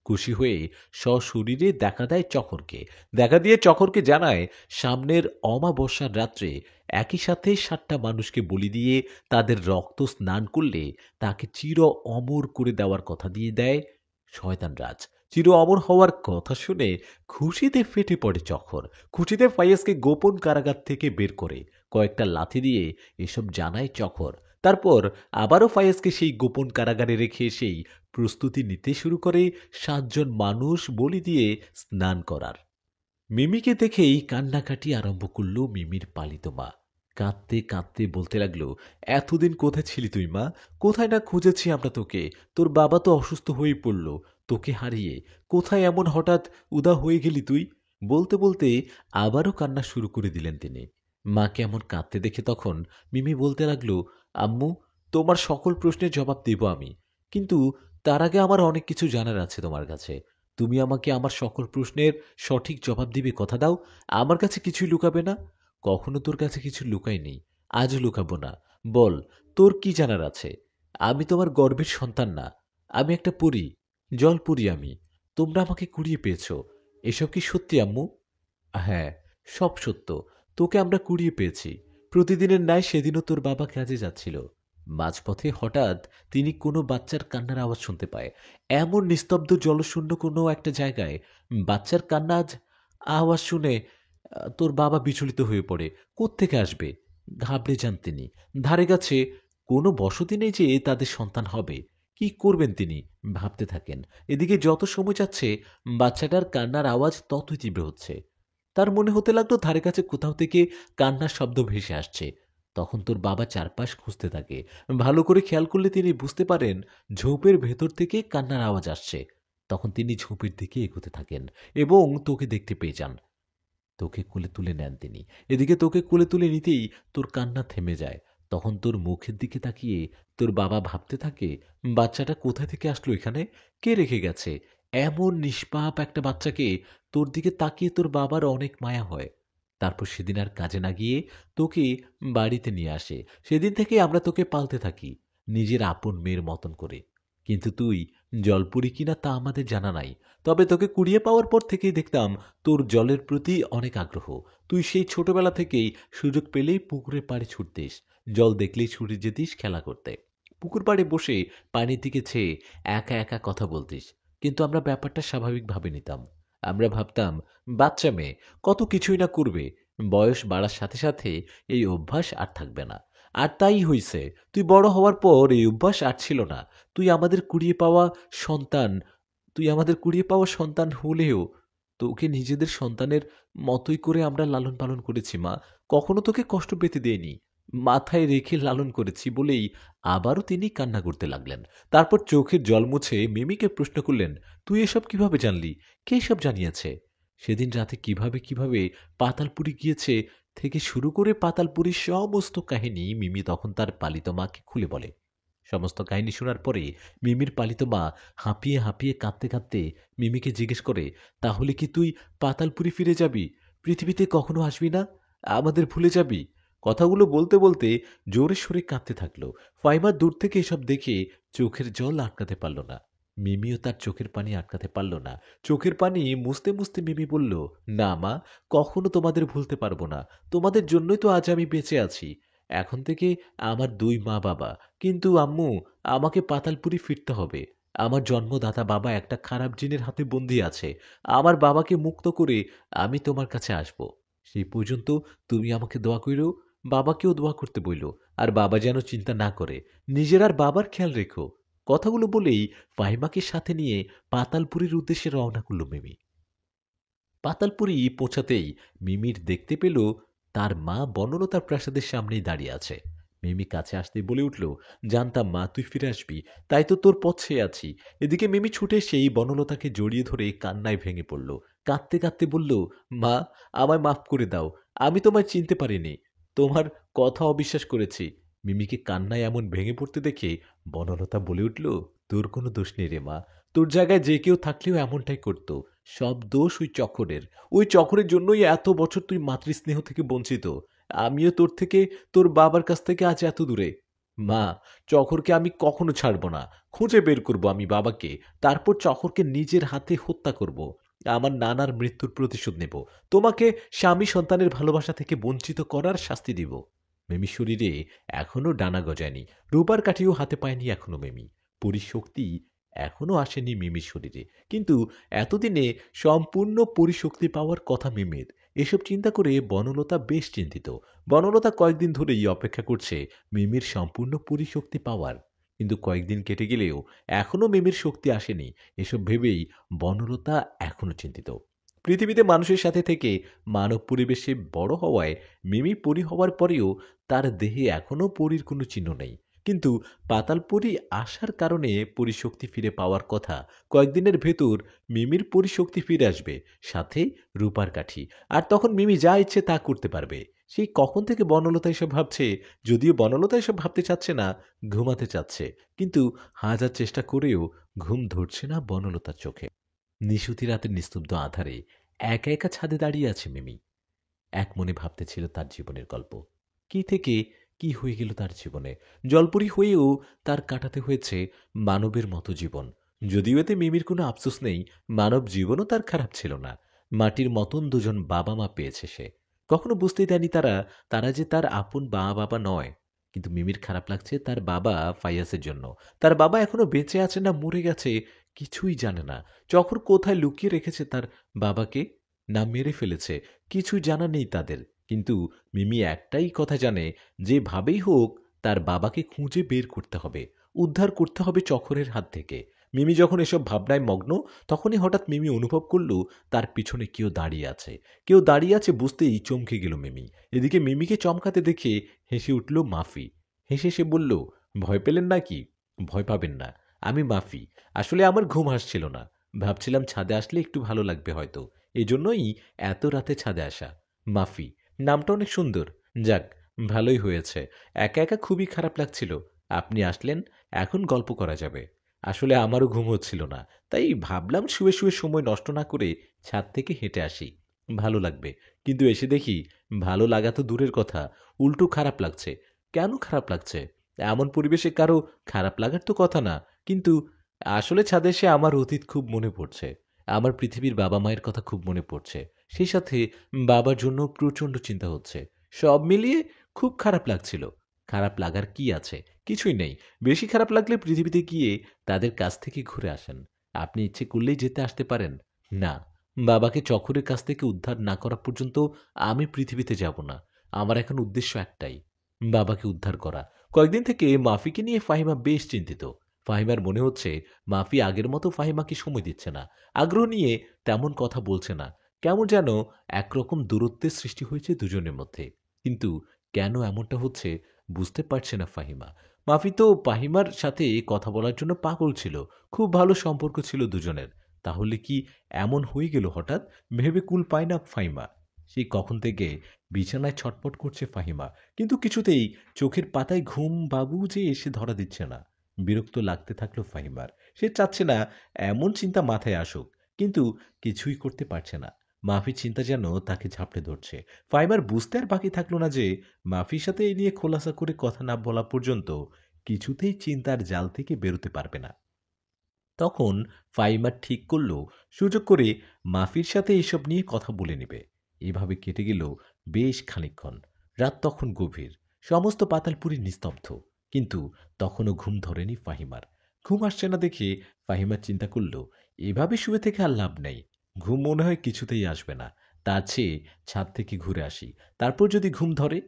খুশি হয়ে সশরীরে দেখা দেয় চকরকে। দেখা দিয়ে চকরকে জানায় সামনের অমাবস্যার রাত্রে একই সাথে 7টা মানুষকে বলি দিয়ে তাদের রক্ত স্নান করলে তাকে চির অমর করে দেওয়ার কথা দিয়ে দেয় শয়তান রাজ। চির অমর হওয়ার কথা শুনে খুশিতে ফেটে পড়ে চকর। খুশিতে ফাইয়াজকে গোপন কারাগার থেকে বের করে কয়েকটা লাথি দিয়ে এসব জানায় চকর। তারপর আবারও ফাইয়াজকে সেই গোপন কারাগারে রেখে সেই প্রস্তুতি নিতে শুরু করে 7জন মানুষ বলি দিয়ে স্নান করার। মিমিকে দেখেই কান্নাকাটি আরম্ভ করল মিমির পালিত মা। কাঁদতে কাঁদতে বলতে লাগলো, এতদিন কোথায় ছিলি তুই মা? কোথায় না খুঁজেছি আমরা তোকে। তোর বাবা তো অসুস্থ হয়ে পড়ল তোকে হারিয়ে। কোথায় এমন হঠাৎ উদা হয়ে গেলি তুই? বলতে বলতে আবারও কান্না শুরু করে দিলেন তিনি। মাকে এমন কাঁদতে দেখে তখন মিমি বলতে লাগলো, আম্মু, তোমার সকল প্রশ্নের জবাব দেব আমি, কিন্তু তার আগে আমার অনেক কিছু জানার আছে তোমার কাছে। তুমি আমাকে আমার সকল প্রশ্নের সঠিক জবাব দিবে, কথা দাও। আমার কাছে কিছুই লুকাবে না। কখনো তোর কাছে কিছু লুকাইনি, আজও লুকাবো না। বল, তোর কি জানার আছে? আমি তোমার গর্ভের সন্তান না, আমি একটা পরী, জলপরী আমি। তোমরা আমাকে কুড়িয়ে পেয়েছ। এসব কি সত্যি আম্মু? হ্যাঁ, সব সত্য। তোকে আমরা কুড়িয়ে পেয়েছি। প্রতিদিনের ন্যায় সেদিনও তোর বাবা কাজে যাচ্ছিল। মাঝপথে হঠাৎ তিনি কোনো বাচ্চার কান্নার আওয়াজ শুনতে পায়। এমন নিস্তব্ধ জলশূন্য কোনো একটা জায়গায় বাচ্চার কান্নার আওয়াজ শুনে তোর বাবা বিচলিত হয়ে পড়ে। কোত্থেকে আসবে? ঘাবড়ে যান তিনি। ধারে কাছে কোনো বসতি নেই যে তাদের সন্তান হবে। কি করবেন তিনি ভাবতে থাকেন। এদিকে যত সময় যাচ্ছে বাচ্চাটার কান্নার আওয়াজ ততই তীব্র হচ্ছে। তার মনে হতে লাগলো ধারে কাছে কোথাও থেকে কান্নার শব্দ ভেসে আসছে। তখন তোর বাবা চারপাশ খুঁজতে থাকে। ভালো করে খেয়াল করলে তিনি বুঝতে পারেন ঝোপের ভেতর থেকে কান্নার আওয়াজ আসছে। তখন তিনি ঝোপের দিকে এগোতে থাকেন এবং তোকে দেখতে পেয়ে যান। তোকে কোলে তুলে নেন তিনি। এদিকে তোকে কোলে তুলে নিতেই তোর কান্না থেমে যায়। তখন তোর মুখের দিকে তাকিয়ে তোর বাবা ভাবতে থাকে, বাচ্চাটা কোথা থেকে আসলো এখানে? কে রেখে গেছে? এমন নিষ্পাপ একটা বাচ্চাকে তোর দিকে তাকিয়ে তোর বাবার অনেক মায়া হয়। তারপর সেদিন আর কাজে না গিয়ে তোকে বাড়িতে নিয়ে আসে। সেদিন থেকে আমরা তোকে পালতে থাকি নিজের আপন মেয়ের মতন করে। কিন্তু তুই জলপুরি কিনা তা আমাদের জানা নাই। তবে তোকে কুড়িয়ে পাওয়ার পর থেকেই দেখতাম তোর জলের প্রতি অনেক আগ্রহ। তুই সেই ছোটবেলা থেকেই সুযোগ পেলেই পুকুরের পাড়ে ছুটতিস। জল দেখলেই ছুটে যেতিস খেলা করতে। পুকুর পাড়ে বসে পানির দিকে চেয়ে একা একা কথা বলতিস। কিন্তু আমরা ব্যাপারটা স্বাভাবিকভাবে নিতাম। আমরা ভাবতাম বাচ্চা মেয়ে, কত কিছুই না করবে। বয়স বাড়ার সাথে সাথে এই অভ্যাস আর থাকবে না। আর তাই হইছে। তুই বড় হওয়ার পর এই অভ্যাস আর ছিল না। তুই আমাদের কুড়িয়ে পাওয়া সন্তান। তুই আমাদের কুড়িয়ে পাওয়া সন্তান হলেও তোকে নিজেদের সন্তানের মতোই করে আমরা লালন পালন করেছি মা। কখনো তোকে কষ্ট পেতে দেইনি। মাথায় রেখে লালন করেছি বলেই আবারও তিনি কান্না করতে লাগলেন। তারপর চোখের জল মুছে মিমিকে প্রশ্ন করলেন, তুই এসব কিভাবে জানলি? কে এসব জানিয়েছে? সেদিন রাতে কিভাবে কিভাবে পাতালপুরি গিয়েছে থেকে শুরু করে পাতালপুরীর সমস্ত কাহিনী মিমি তখন তার পালিত মাকে খুলে বলে। সমস্ত কাহিনী শোনার পরে মিমির পালিত মা হাঁপিয়ে হাঁপিয়ে কাঁদতে কাঁদতে মিমিকে জিজ্ঞেস করে, তাহলে কি তুই পাতালপুরি ফিরে যাবি? পৃথিবীতে কখনো আসবি না? আমাদের ভুলে যাবি? কথাগুলো বলতে বলতে জোরে সোরে কাঁদতে থাকলো। ফাইমা দূর থেকে এসব দেখে চোখের জল আটকাতে পারল না। মিমিও তার চোখের পানি আটকাতে পারল না। চোখের পানি মুছতে মুছতে মিমি বলল, না মা, কখনো তোমাদের ভুলতে পারবো না। তোমাদের জন্যই তো আজ আমি বেঁচে আছি। এখন থেকে আমার ২ মা-বাবা। কিন্তু আম্মু, আমাকে পাতালপুরি ফিরতে হবে। আমার জন্মদাতা বাবা একটা খারাপ জিনের হাতে বন্দী আছে। আমার বাবাকে মুক্ত করে আমি তোমার কাছে আসব। সেই পর্যন্ত তুমি আমাকে দোয়া কইরো, বাবাকেও দোয়া করতে বইলো। আর বাবা যেন চিন্তা না করে। নিজের আর বাবার খেয়াল রেখো। কথাগুলো বলেই ফাহিমাকে সাথে নিয়ে পাতালপুরীর উদ্দেশ্যে রওনা করল মিমি। পাতালপুরী পৌঁছাতেই মিমির দেখতে পেল তার মা বনলতার প্রাসাদের সামনেই দাঁড়িয়ে আছে। মিমি কাছে আসতেই বলে উঠল, জানতাম মা তুই ফিরে আসবি, তাই তো তোর পথ চেয়ে আছি। এদিকে মিমি ছুটে সেই বনলতাকে জড়িয়ে ধরে কান্নায় ভেঙে পড়ল। কাঁদতে কাঁদতে বলল, মা, আমায় মাফ করে দাও, আমি তোমায় চিনতে পারিনি, তোমার কথা অবিশ্বাস করেছি। মিমিকে কান্নায় এমন ভেঙে পড়তে দেখে বনলতা বলে উঠল, তোর কোনো দোষ নেই রে মা, তোর জায়গায় যে কেউ থাকলেও এমনটাই করতো। সব দোষ ওই চক্করের। ওই চক্করের জন্যই এত বছর তুই মাতৃস্নেহ থেকে বঞ্চিত। আমিও তোর থেকে, তোর বাবার কাছ থেকে আজ এত দূরে। মা, চকরকে আমি কখনো ছাড়ব না। খুঁজে বের করব আমি বাবাকে। তারপর চকরকে নিজের হাতে হত্যা করব। আমার নানার মৃত্যুর প্রতিশোধ নেব। তোমাকে স্বামী সন্তানের ভালোবাসা থেকে বঞ্চিত করার শাস্তি দিব। মিমির শরীরে এখনো ডানা গজায়নি। রূপার কাঠিও হাতে পায়নি এখনো মিমি। পরিশক্তি এখনো আসেনি মিমির শরীরে। কিন্তু এতদিনে সম্পূর্ণ পরিশক্তি পাওয়ার কথা মিমির। এসব চিন্তা করে বনলতা বেশ চিন্তিত। বনলতা কয়েকদিন ধরেই অপেক্ষা করছে মিমির সম্পূর্ণ পরিশক্তি পাওয়ার। কিন্তু কয়েকদিন কেটে গেলেও এখনো মিমির শক্তি আসেনি। এসব ভেবেই বনলতা এখনো চিন্তিত। পৃথিবীতে মানুষের সাথে থেকে মানব পরিবেশে বড় হওয়ায় মিমি পরী হওয়ার পরেও তার দেহে এখনো পরীর কোনো চিহ্ন নেই। কিন্তু পাতালপুরী আসার কারণে পরিশক্তি ফিরে পাওয়ার কথা। কয়েকদিনের ভেতর মিমির পরিশক্তি ফিরে আসবে, সাথে রূপার কাঠি। আর তখন মিমি যা ইচ্ছে তা করতে পারবে। সেই কখন থেকে বনলতা এসব ভাবছে। যদিও বনলতা এসব ভাবতে চাচ্ছে না, ঘুমাতে চাচ্ছে। কিন্তু হাজার চেষ্টা করেও ঘুম ধরছে না বনলতার চোখে। নিশুতি রাতের নিস্তব্ধ আধারে একা একা ছাদে দাঁড়িয়ে আছে মিমি। এক মনে ভাবতেছিল তার জীবনের গল্প। কি থেকে কি হয়ে গেল তার জীবনে। জলপরি হয়েও তার কাটাতে হয়েছে মানবের মতো জীবন। যদিও এতে মিমির কোনো আফসোস নেই, মানব জীবনও তার খারাপ ছিল না। মাটির মতন দুজন বাবা মা পেয়েছে সে। কখনো বুঝতেই দেয়নি তারা, তারা যে তার আপন বাবা নয়। কিন্তু মিমির খারাপ লাগছে তার বাবা ফাইয়াসের জন্য। তার বাবা এখনো বেঁচে আছে না মরে গেছে কিছুই জানে না। চকর কোথায় লুকিয়ে রেখেছে তার বাবাকে, না মেরে ফেলেছে, কিছুই জানা নেই তাদের। কিন্তু মিমি একটাই কথা জানে, যেভাবেই হোক তার বাবাকে খুঁজে বের করতে হবে, উদ্ধার করতে হবে চকরের হাত থেকে। মিমি যখন এসব ভাবনায় মগ্ন, তখনই হঠাৎ মিমি অনুভব করল তার পিছনে কেউ দাঁড়িয়ে আছে। কেউ দাঁড়িয়ে আছে বুঝতেই চমকে গেল মিমি। এদিকে মিমিকে চমকাতে দেখে হেসে উঠল মাফি। হেসে সে বলল, ভয় পেলেন নাকি? ভয় পাবেন না, আমি মাফি। আসলে আমার ঘুম আসছিল না, ভাবছিলাম ছাদে আসলে একটু ভালো লাগবে হয়তো, এজন্যই এত রাতে ছাদে আসা। মাফি নামটা অনেক সুন্দর। যাক, ভালোই হয়েছে। একা একা খুবই খারাপ লাগছিল, আপনি আসলেন, এখন গল্প করা যাবে। আসলে আমারও ঘুম হচ্ছিল না, তাই ভাবলাম শুয়ে শুয়ে সময় নষ্ট না করে ছাদ থেকে হেঁটে আসি, ভালো লাগবে। কিন্তু এসে দেখি ভালো লাগা তো দূরের কথা, উল্টো খারাপ লাগছে। কেন খারাপ লাগছে? এমন পরিবেশে কারো খারাপ লাগার তো কথা না। কিন্তু আসলে ছাদে এসে আমার অতীত খুব মনে পড়ছে। আমার পৃথিবীর বাবা মায়ের কথা খুব মনে পড়ছে। সেই সাথে বাবার জন্য প্রচণ্ড চিন্তা হচ্ছে। সব মিলিয়ে খুব খারাপ লাগছিল। খারাপ লাগার কি আছে? কিছুই নেই। বেশি খারাপ লাগলে পৃথিবীতে গিয়ে তাদের কাছ থেকে ঘুরে আসেন। আপনি ইচ্ছে করলেই যেতে আসতে পারেন। না, বাবাকে চক্করের কাছ থেকে উদ্ধার না করা পর্যন্ত আমি পৃথিবীতে যাব না। আমার এখন উদ্দেশ্য একটাই, বাবাকে উদ্ধার করা। কয়েকদিন থেকে মাফিকে নিয়ে ফাহিমা বেশ চিন্তিত। ফাহিমার মনে হচ্ছে মাফি আগের মতো ফাহিমাকে সময় দিচ্ছে না। আগ্রহ নিয়ে তেমন কথা বলছে না। কেমন যেন একরকম দূরত্বের সৃষ্টি হয়েছে দুজনের মধ্যে। কিন্তু কেন এমনটা হচ্ছে বুঝতে পারছে না ফাহিমা। মাফি তো ফাহিমার সাথে কথা বলার জন্য পাগল ছিল। খুব ভালো সম্পর্ক ছিল দুজনের। তাহলে কি এমন হয়ে গেল হঠাৎ? ভেবে কুল পায় না ফাহিমা। সেই কখন থেকে বিছানায় ছটপট করছে ফাহিমা। কিন্তু কিছুতেই চোখের পাতায় ঘুম বাবু যে এসে ধরা দিচ্ছে না। বিরক্ত লাগতে থাকলো ফাহিমার। সে চাচ্ছে না এমন চিন্তা মাথায় আসুক, কিন্তু কিছুই করতে পারছে না। মাফির চিন্তা যেন তাকে ঝাপটে ধরছে। ফাহিমার বুঝতে আর বাকি থাকলো না যে মাফির সাথে এই নিয়ে খোলাসা করে কথা না বলা পর্যন্ত কিছুতেই চিন্তার জাল থেকে বেরোতে পারবে না। তখন ফাইমার ঠিক করল সুযোগ করে মাফির সাথে এসব নিয়ে কথা বলে নেবে। এভাবে কেটে গেল বেশ খানিকক্ষণ। রাত তখন গভীর। সমস্ত পাতালপুরি নিস্তব্ধ। কিন্তু তখনও ঘুম ধরেনি ফাহিমার। ঘুম আসছে না দেখে ফাহিমা চিন্তা করল, এভাবে শুয়ে থেকে আর লাভ নেই। ঘুম মনে হয় কিছুতেই আসবে না। তার চেয়ে ছাদ থেকে ঘুরে আসি, তারপর যদি ঘুম ধরে।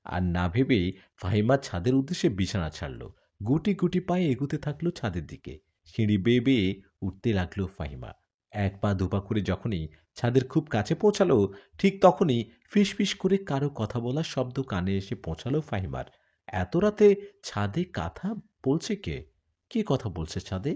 আর না ভেবেই ফাহিমা ছাদের উদ্দেশ্যে বিছানা ছাড়ল। গুটি গুটি পায়ে এগুতে থাকলো ছাদের দিকে। সিঁড়ি বেয়ে বেয়ে উঠতে লাগলো ফাহিমা। এক পা দুপা করে যখনই ছাদের খুব কাছে পৌঁছালো, ঠিক তখনই ফিসফিস করে কারো কথা বলার শব্দ কানে এসে পৌঁছালো ফাহিমার। এত রাতে ছাদে কথা বলছে কে? কে কথা বলছে ছাদে?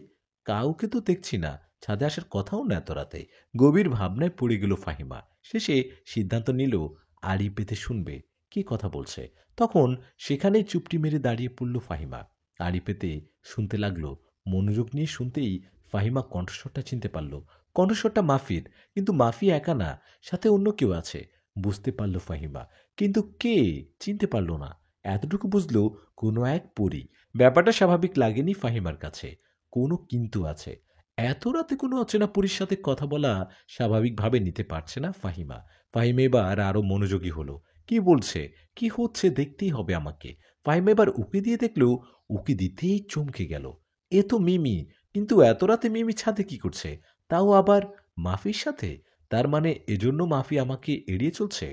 কাউকে তো দেখছি না। ছাদে আসার কথাও না এত রাতে। গভীর ভাবনায় পড়ে গেল ফাহিমা। শেষে সিদ্ধান্ত নিল আড়ি পেতে শুনবে কে কথা বলছে। তখন সেখানেই চুপটি মেরে দাঁড়িয়ে পড়ল ফাহিমা। আড়ি পেতে শুনতে লাগলো। মনোযোগ নিয়ে শুনতেই ফাহিমা কণ্ঠস্বরটা চিনতে পারল। কণ্ঠস্বরটা মাফির। কিন্তু মাফি একা না, সাথে অন্য কেউ আছে। বুঝতে পারল ফাহিমা, কিন্তু কে চিনতে পারল না। এতটুকু বুঝলো কোনো এক পরী। ব্যাপারটা স্বাভাবিক লাগেনি ফাহিমার কাছে। কোনো কিন্তু আছে। এত রাতে কোনো অচেনা পরীর সাথে কথা বলা স্বাভাবিকভাবে নিতে পারছে না ফাহিমা। ফাহিমা এবার আরো মনোযোগী হলো। কি বলছে, কি হচ্ছে দেখতেই হবে আমাকে। ফাহিমা এবার উকি দিয়ে দেখলো, উকি দিতেই চমকে গেল। এ তো মিমি। কিন্তু এত রাতে মিমি ছাদে কি করছে? তাও আবার মাফির সাথে। তার মানে এজন্য মাফি আমাকে এড়িয়ে চলছে।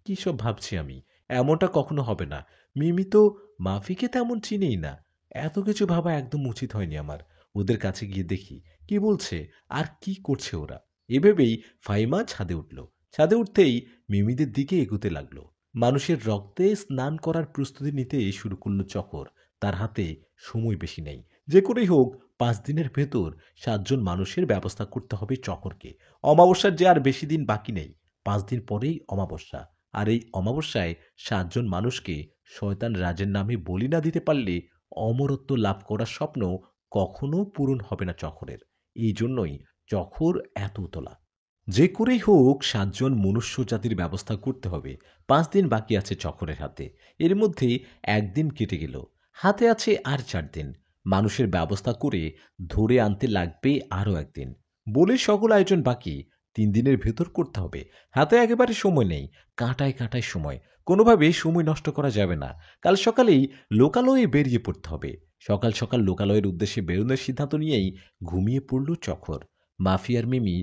কি সব ভাবছি আমি? এমনটা কখনো হবে না। মিমি তো মাফিকে তেমন চিনেই না। এত কিছু ভাবা একদম উচিত হয়নি আমার। ওদের কাছে গিয়ে দেখি কি বলছে আর কি করছে ওরা। এভাবেই ফাহিমা ছাদে উঠল। ছাদে উঠতেই মিমিদের দিকে এগুতে লাগলো। মানুষের রক্তে স্নান করার প্রস্তুতি নিতে শুরু করলো চকর। তার হাতে সময় বেশি নেই। যে করেই হোক 5 দিনের ভেতর 7 জন মানুষের ব্যবস্থা করতে হবে চকরকে। অমাবস্যার যে আর বেশি দিন বাকি নেই। 5 দিন পরেই অমাবস্যা। আর এই অমাবস্যায় 7 জন মানুষকে শয়তান রাজের নামে বলি না দিতে পারলে অমরত্ব লাভ করার স্বপ্ন কখনো পূরণ হবে না চকরের। এই জন্যই চকর এত উতলা। যে করেই হোক 7 জন মনুষ্য জাতির ব্যবস্থা করতে হবে। 5 দিন বাকি আছে চকরের হাতে। এর মধ্যে একদিন কেটে গেল। হাতে আছে আর 4 দিন। মানুষের ব্যবস্থা করে ধরে আনতে লাগবে আরও একদিন। বলে সকল আয়োজন বাকি। 3 দিনের ভেতর করতে হবে। হাতে একেবারে সময় নেই। কাঁটায় কাঁটায় সময়। কোনোভাবে সময় নষ্ট করা যাবে না। কাল সকালেই লোকালয়ে বেরিয়ে পড়তে হবে। সকাল সকাল লোকালয়ের উদ্দেশ্যে বেরোনোর সিদ্ধান্ত নিয়েই ঘুমিয়ে পড়ল চকর। মাফিয়ার মিমি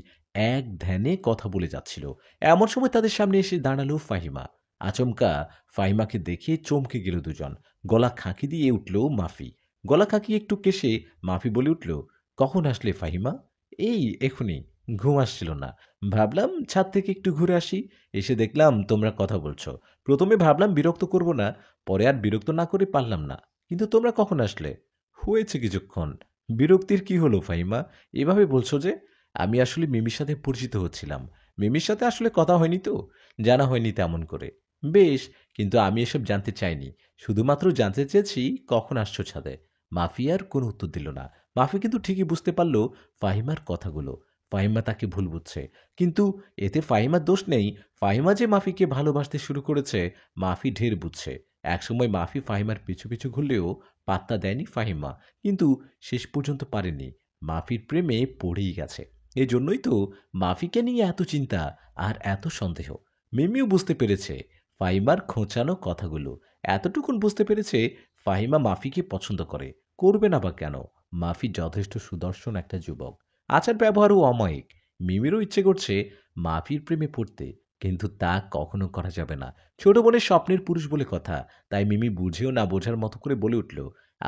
এক ধ্যানে কথা বলে যাচ্ছিল। এমন সময় তাদের সামনে এসে দাঁড়ালো ফাহিমা। আচমকা ফাহিমাকে দেখে চমকে গেল দুজন। গলা খাঁকি দিয়ে উঠল মাফি। গলা খাঁকি একটু কেশে মাফি বলে উঠল, কখন আসলে ফাহিমা? এই এখনই। ঘুম আসছিল না। ভাবলাম ছাদ থেকে একটু ঘুরে আসি। এসে দেখলাম তোমরা কথা বলছো। প্রথমে ভাবলাম বিরক্ত করব না, পরে আর বিরক্ত না করে পারলাম না। কিন্তু তোমরা কখন আসলে? হয়েছে কিছুক্ষণ। বিরক্তির কি হলো ফাহিমা? এভাবে বলছো যে? আমি আসলে মিমির সাথে পরিচিত হচ্ছিলাম। মিমির সাথে আসলে কথা হয়নি তো, জানা হয়নি তেমন করে। বেশ, কিন্তু আমি এসব জানতে চাইনি। শুধুমাত্র জানতে চেয়েছি কখন আসছো ছাদে। মাফি আর কোনো উত্তর দিল না। মাফি কিন্তু ঠিকই বুঝতে পারল ফাহিমার কথাগুলো। ফাহিমা তাকে ভুল বুঝছে। কিন্তু এতে ফাহিমার দোষ নেই। ফাহিমা যে মাফিকে ভালোবাসতে শুরু করেছে, মাফি ঢের বুঝছে। একসময় মাফি ফাহিমার পিছু পিছু ঘুরলেও পাত্তা দেয়নি ফাহিমা। কিন্তু শেষ পর্যন্ত পারেনি। মাফির প্রেমে পড়েই গেছে। এজন্যই তো মাফিকে নিয়ে এত চিন্তা আর এত সন্দেহ। মিমিও বুঝতে পেরেছে ফাহিমার খোঁচানো কথাগুলো। এতটুকুন বুঝতে পেরেছে ফাহিমা মাফিকে পছন্দ করে। করবে না বা কেন? মাফি যথেষ্ট সুদর্শন একটা যুবক। আচার ব্যবহারও অমায়িক। মিমিরও ইচ্ছে করছে মাফির প্রেমে পড়তে, কিন্তু তা কখনো করা যাবে না। ছোট বোনের স্বপ্নের পুরুষ বলে কথা। তাই মিমি বুঝেও না বোঝার মতো করে বলে উঠল,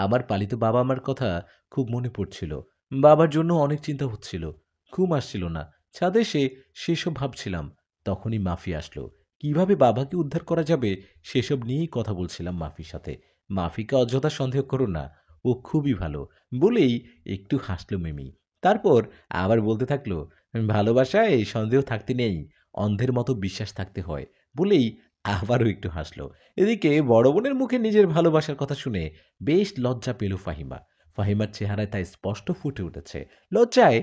আমার পালিত বাবা মার কথা খুব মনে পড়ছিল। বাবার জন্য অনেক চিন্তা হচ্ছিল। ঘুম আসছিল না। ছাদে এসে সেসব ভাবছিলাম। তখনই মাফি আসলো। কিভাবে বাবাকে উদ্ধার করা যাবে সেসব নিয়েই কথা বলছিলাম মাফির সাথে। মাফিকে অযথা সন্দেহ করো না। ও খুবই ভালো। বলেই একটু হাসল মিমি। তারপর আবার বলতে থাকলো, ভালোবাসায় সন্দেহ থাকতে নেই, অন্ধের মতো বিশ্বাস থাকতে হয়। বলেই আবারও একটু হাসলো। এদিকে বড় বোনের মুখে নিজের ভালোবাসার কথা শুনে বেশ লজ্জা পেল ফাহিমা। ফাহিমার চেহারায় তাই স্পষ্ট ফুটে উঠেছে। লজ্জায়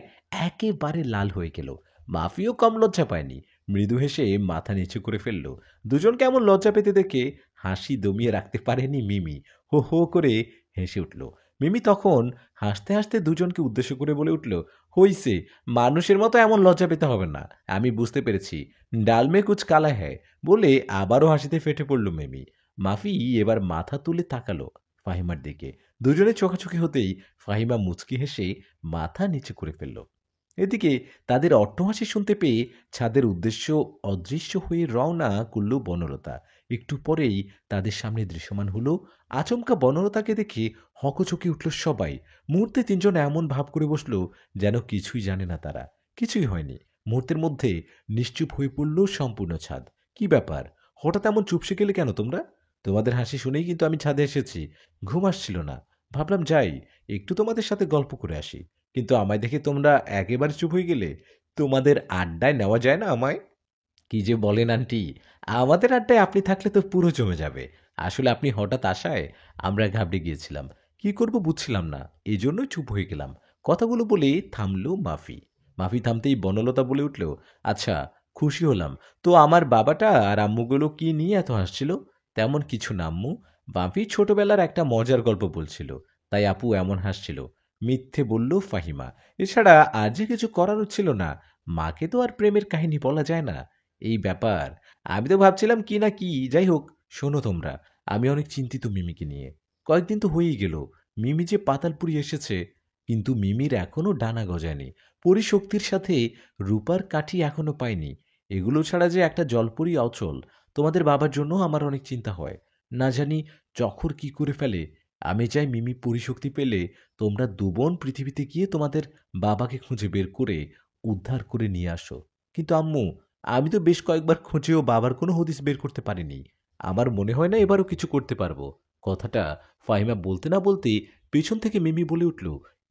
একেবারে লাল হয়ে গেল। মাফিও কম লজ্জা পায়নি। মৃদু হেসে মাথা নিচু করে ফেলল। দুজন কেমন লজ্জা পেতে দেখে হাসি দমিয়ে রাখতে পারেনি মিমি। হো হো করে হেসে উঠল। মিমি তখন হাসতে হাসতে দুজনকে উদ্দেশ্য করে বলে উঠল, হইছে, মানুষের মতো এমন লজ্জা পেতে হবে না। আমি বুঝতে পেরেছি, ডাল মে কুচ কালা হ্যায়। বলে আবারও হাসিতে ফেটে পড়ল মিমি। মাফি এবার মাথা তুলে তাকালো ফাহিমার দিকে। দুজনে চোখাচোখি হতেই ফাহিমা মুচকি হেসে মাথা নিচু করে ফেলল। এদিকে তাদের অট্টহাসি শুনতে পেয়ে ছাদের উদ্দেশ্য অদৃশ্য হয়ে রওনা করল বনলতা। একটু পরেই তাদের সামনে দৃশ্যমান হলো। আচমকা বনলতাকে দেখে হকচকি উঠল সবাই। মুহূর্তে তিনজন এমন ভাব করে বসল যেন কিছুই জানে না তারা। কিছুই হয়নি। মুহূর্তের মধ্যে নিশ্চুপ হয়ে পড়ল সম্পূর্ণ ছাদ। কি ব্যাপার, হঠাৎ এমন চুপসে গেলে কেন তোমরা? তোমাদের হাসি শুনেই কিন্তু আমি ছাদে এসেছি। ঘুম আসছিল না, ভাবলাম যাই একটু তোমাদের সাথে গল্প করে আসি, কিন্তু আমায় দেখে তোমরা একেবারে চুপ হয়ে গেলে। তোমাদের আড্ডায় নেওয়া যায় না আমায়? কি যে বলেন আন্টি, আমাদের আড্ডায় আপনি থাকলে তো পুরো জমে যাবে। আসলে আপনি হঠাৎ আসায় আমরা ঘাবড়ে গিয়েছিলাম, কি করব বুঝছিলাম না, এই জন্যই চুপ হয়ে গেলাম। কথাগুলো বলে থামলো মাফি। মাফি থামতেই বনলতা বলে উঠল, আচ্ছা, খুশি হলাম। তো আমার বাবাটা আর আম্মুগুলো কি নিয়ে এত হাসছিল? তেমন কিছু না আম্মু, মাফি ছোটবেলার একটা মজার গল্প বলছিল, তাই আপু এমন হাসছিল। মিথ্যে বলল ফাহিমা। এছাড়া আর যে কিছু করারও ছিল না। মাকে তো আর প্রেমের কাহিনী বলা যায় না। এই ব্যাপার, আমি তো ভাবছিলাম কি না কি। যাই হোক, শোনো তোমরা, আমি অনেক চিন্তিত মিমিকে নিয়ে। কয়েকদিন তো হয়েই গেল মিমি যে পাতালপুরি এসেছে, কিন্তু মিমির এখনো ডানা গজায়নি। পরিশক্তির সাথে রূপার কাঠি এখনো পায়নি। এগুলো ছাড়া যে একটা জলপরি অচল। তোমাদের বাবার জন্য আমার অনেক চিন্তা হয়। না জানি চখর কি করে ফেলে। আমি চাই মিমি পরিশক্তি পেলে তোমরা দুবোন পৃথিবীতে গিয়ে তোমাদের বাবাকে খুঁজে বের করে উদ্ধার করে নিয়ে আসো। কিন্তু আম্মু, আমি তো বেশ কয়েকবার খুঁজেও বাবার কোনো হদিস বের করতে পারিনি। আমার মনে হয় না এবারও কিছু করতে পারবো। কথাটা ফাহিমা বলতে না বলতেই পেছন থেকে মিমি বলে উঠল,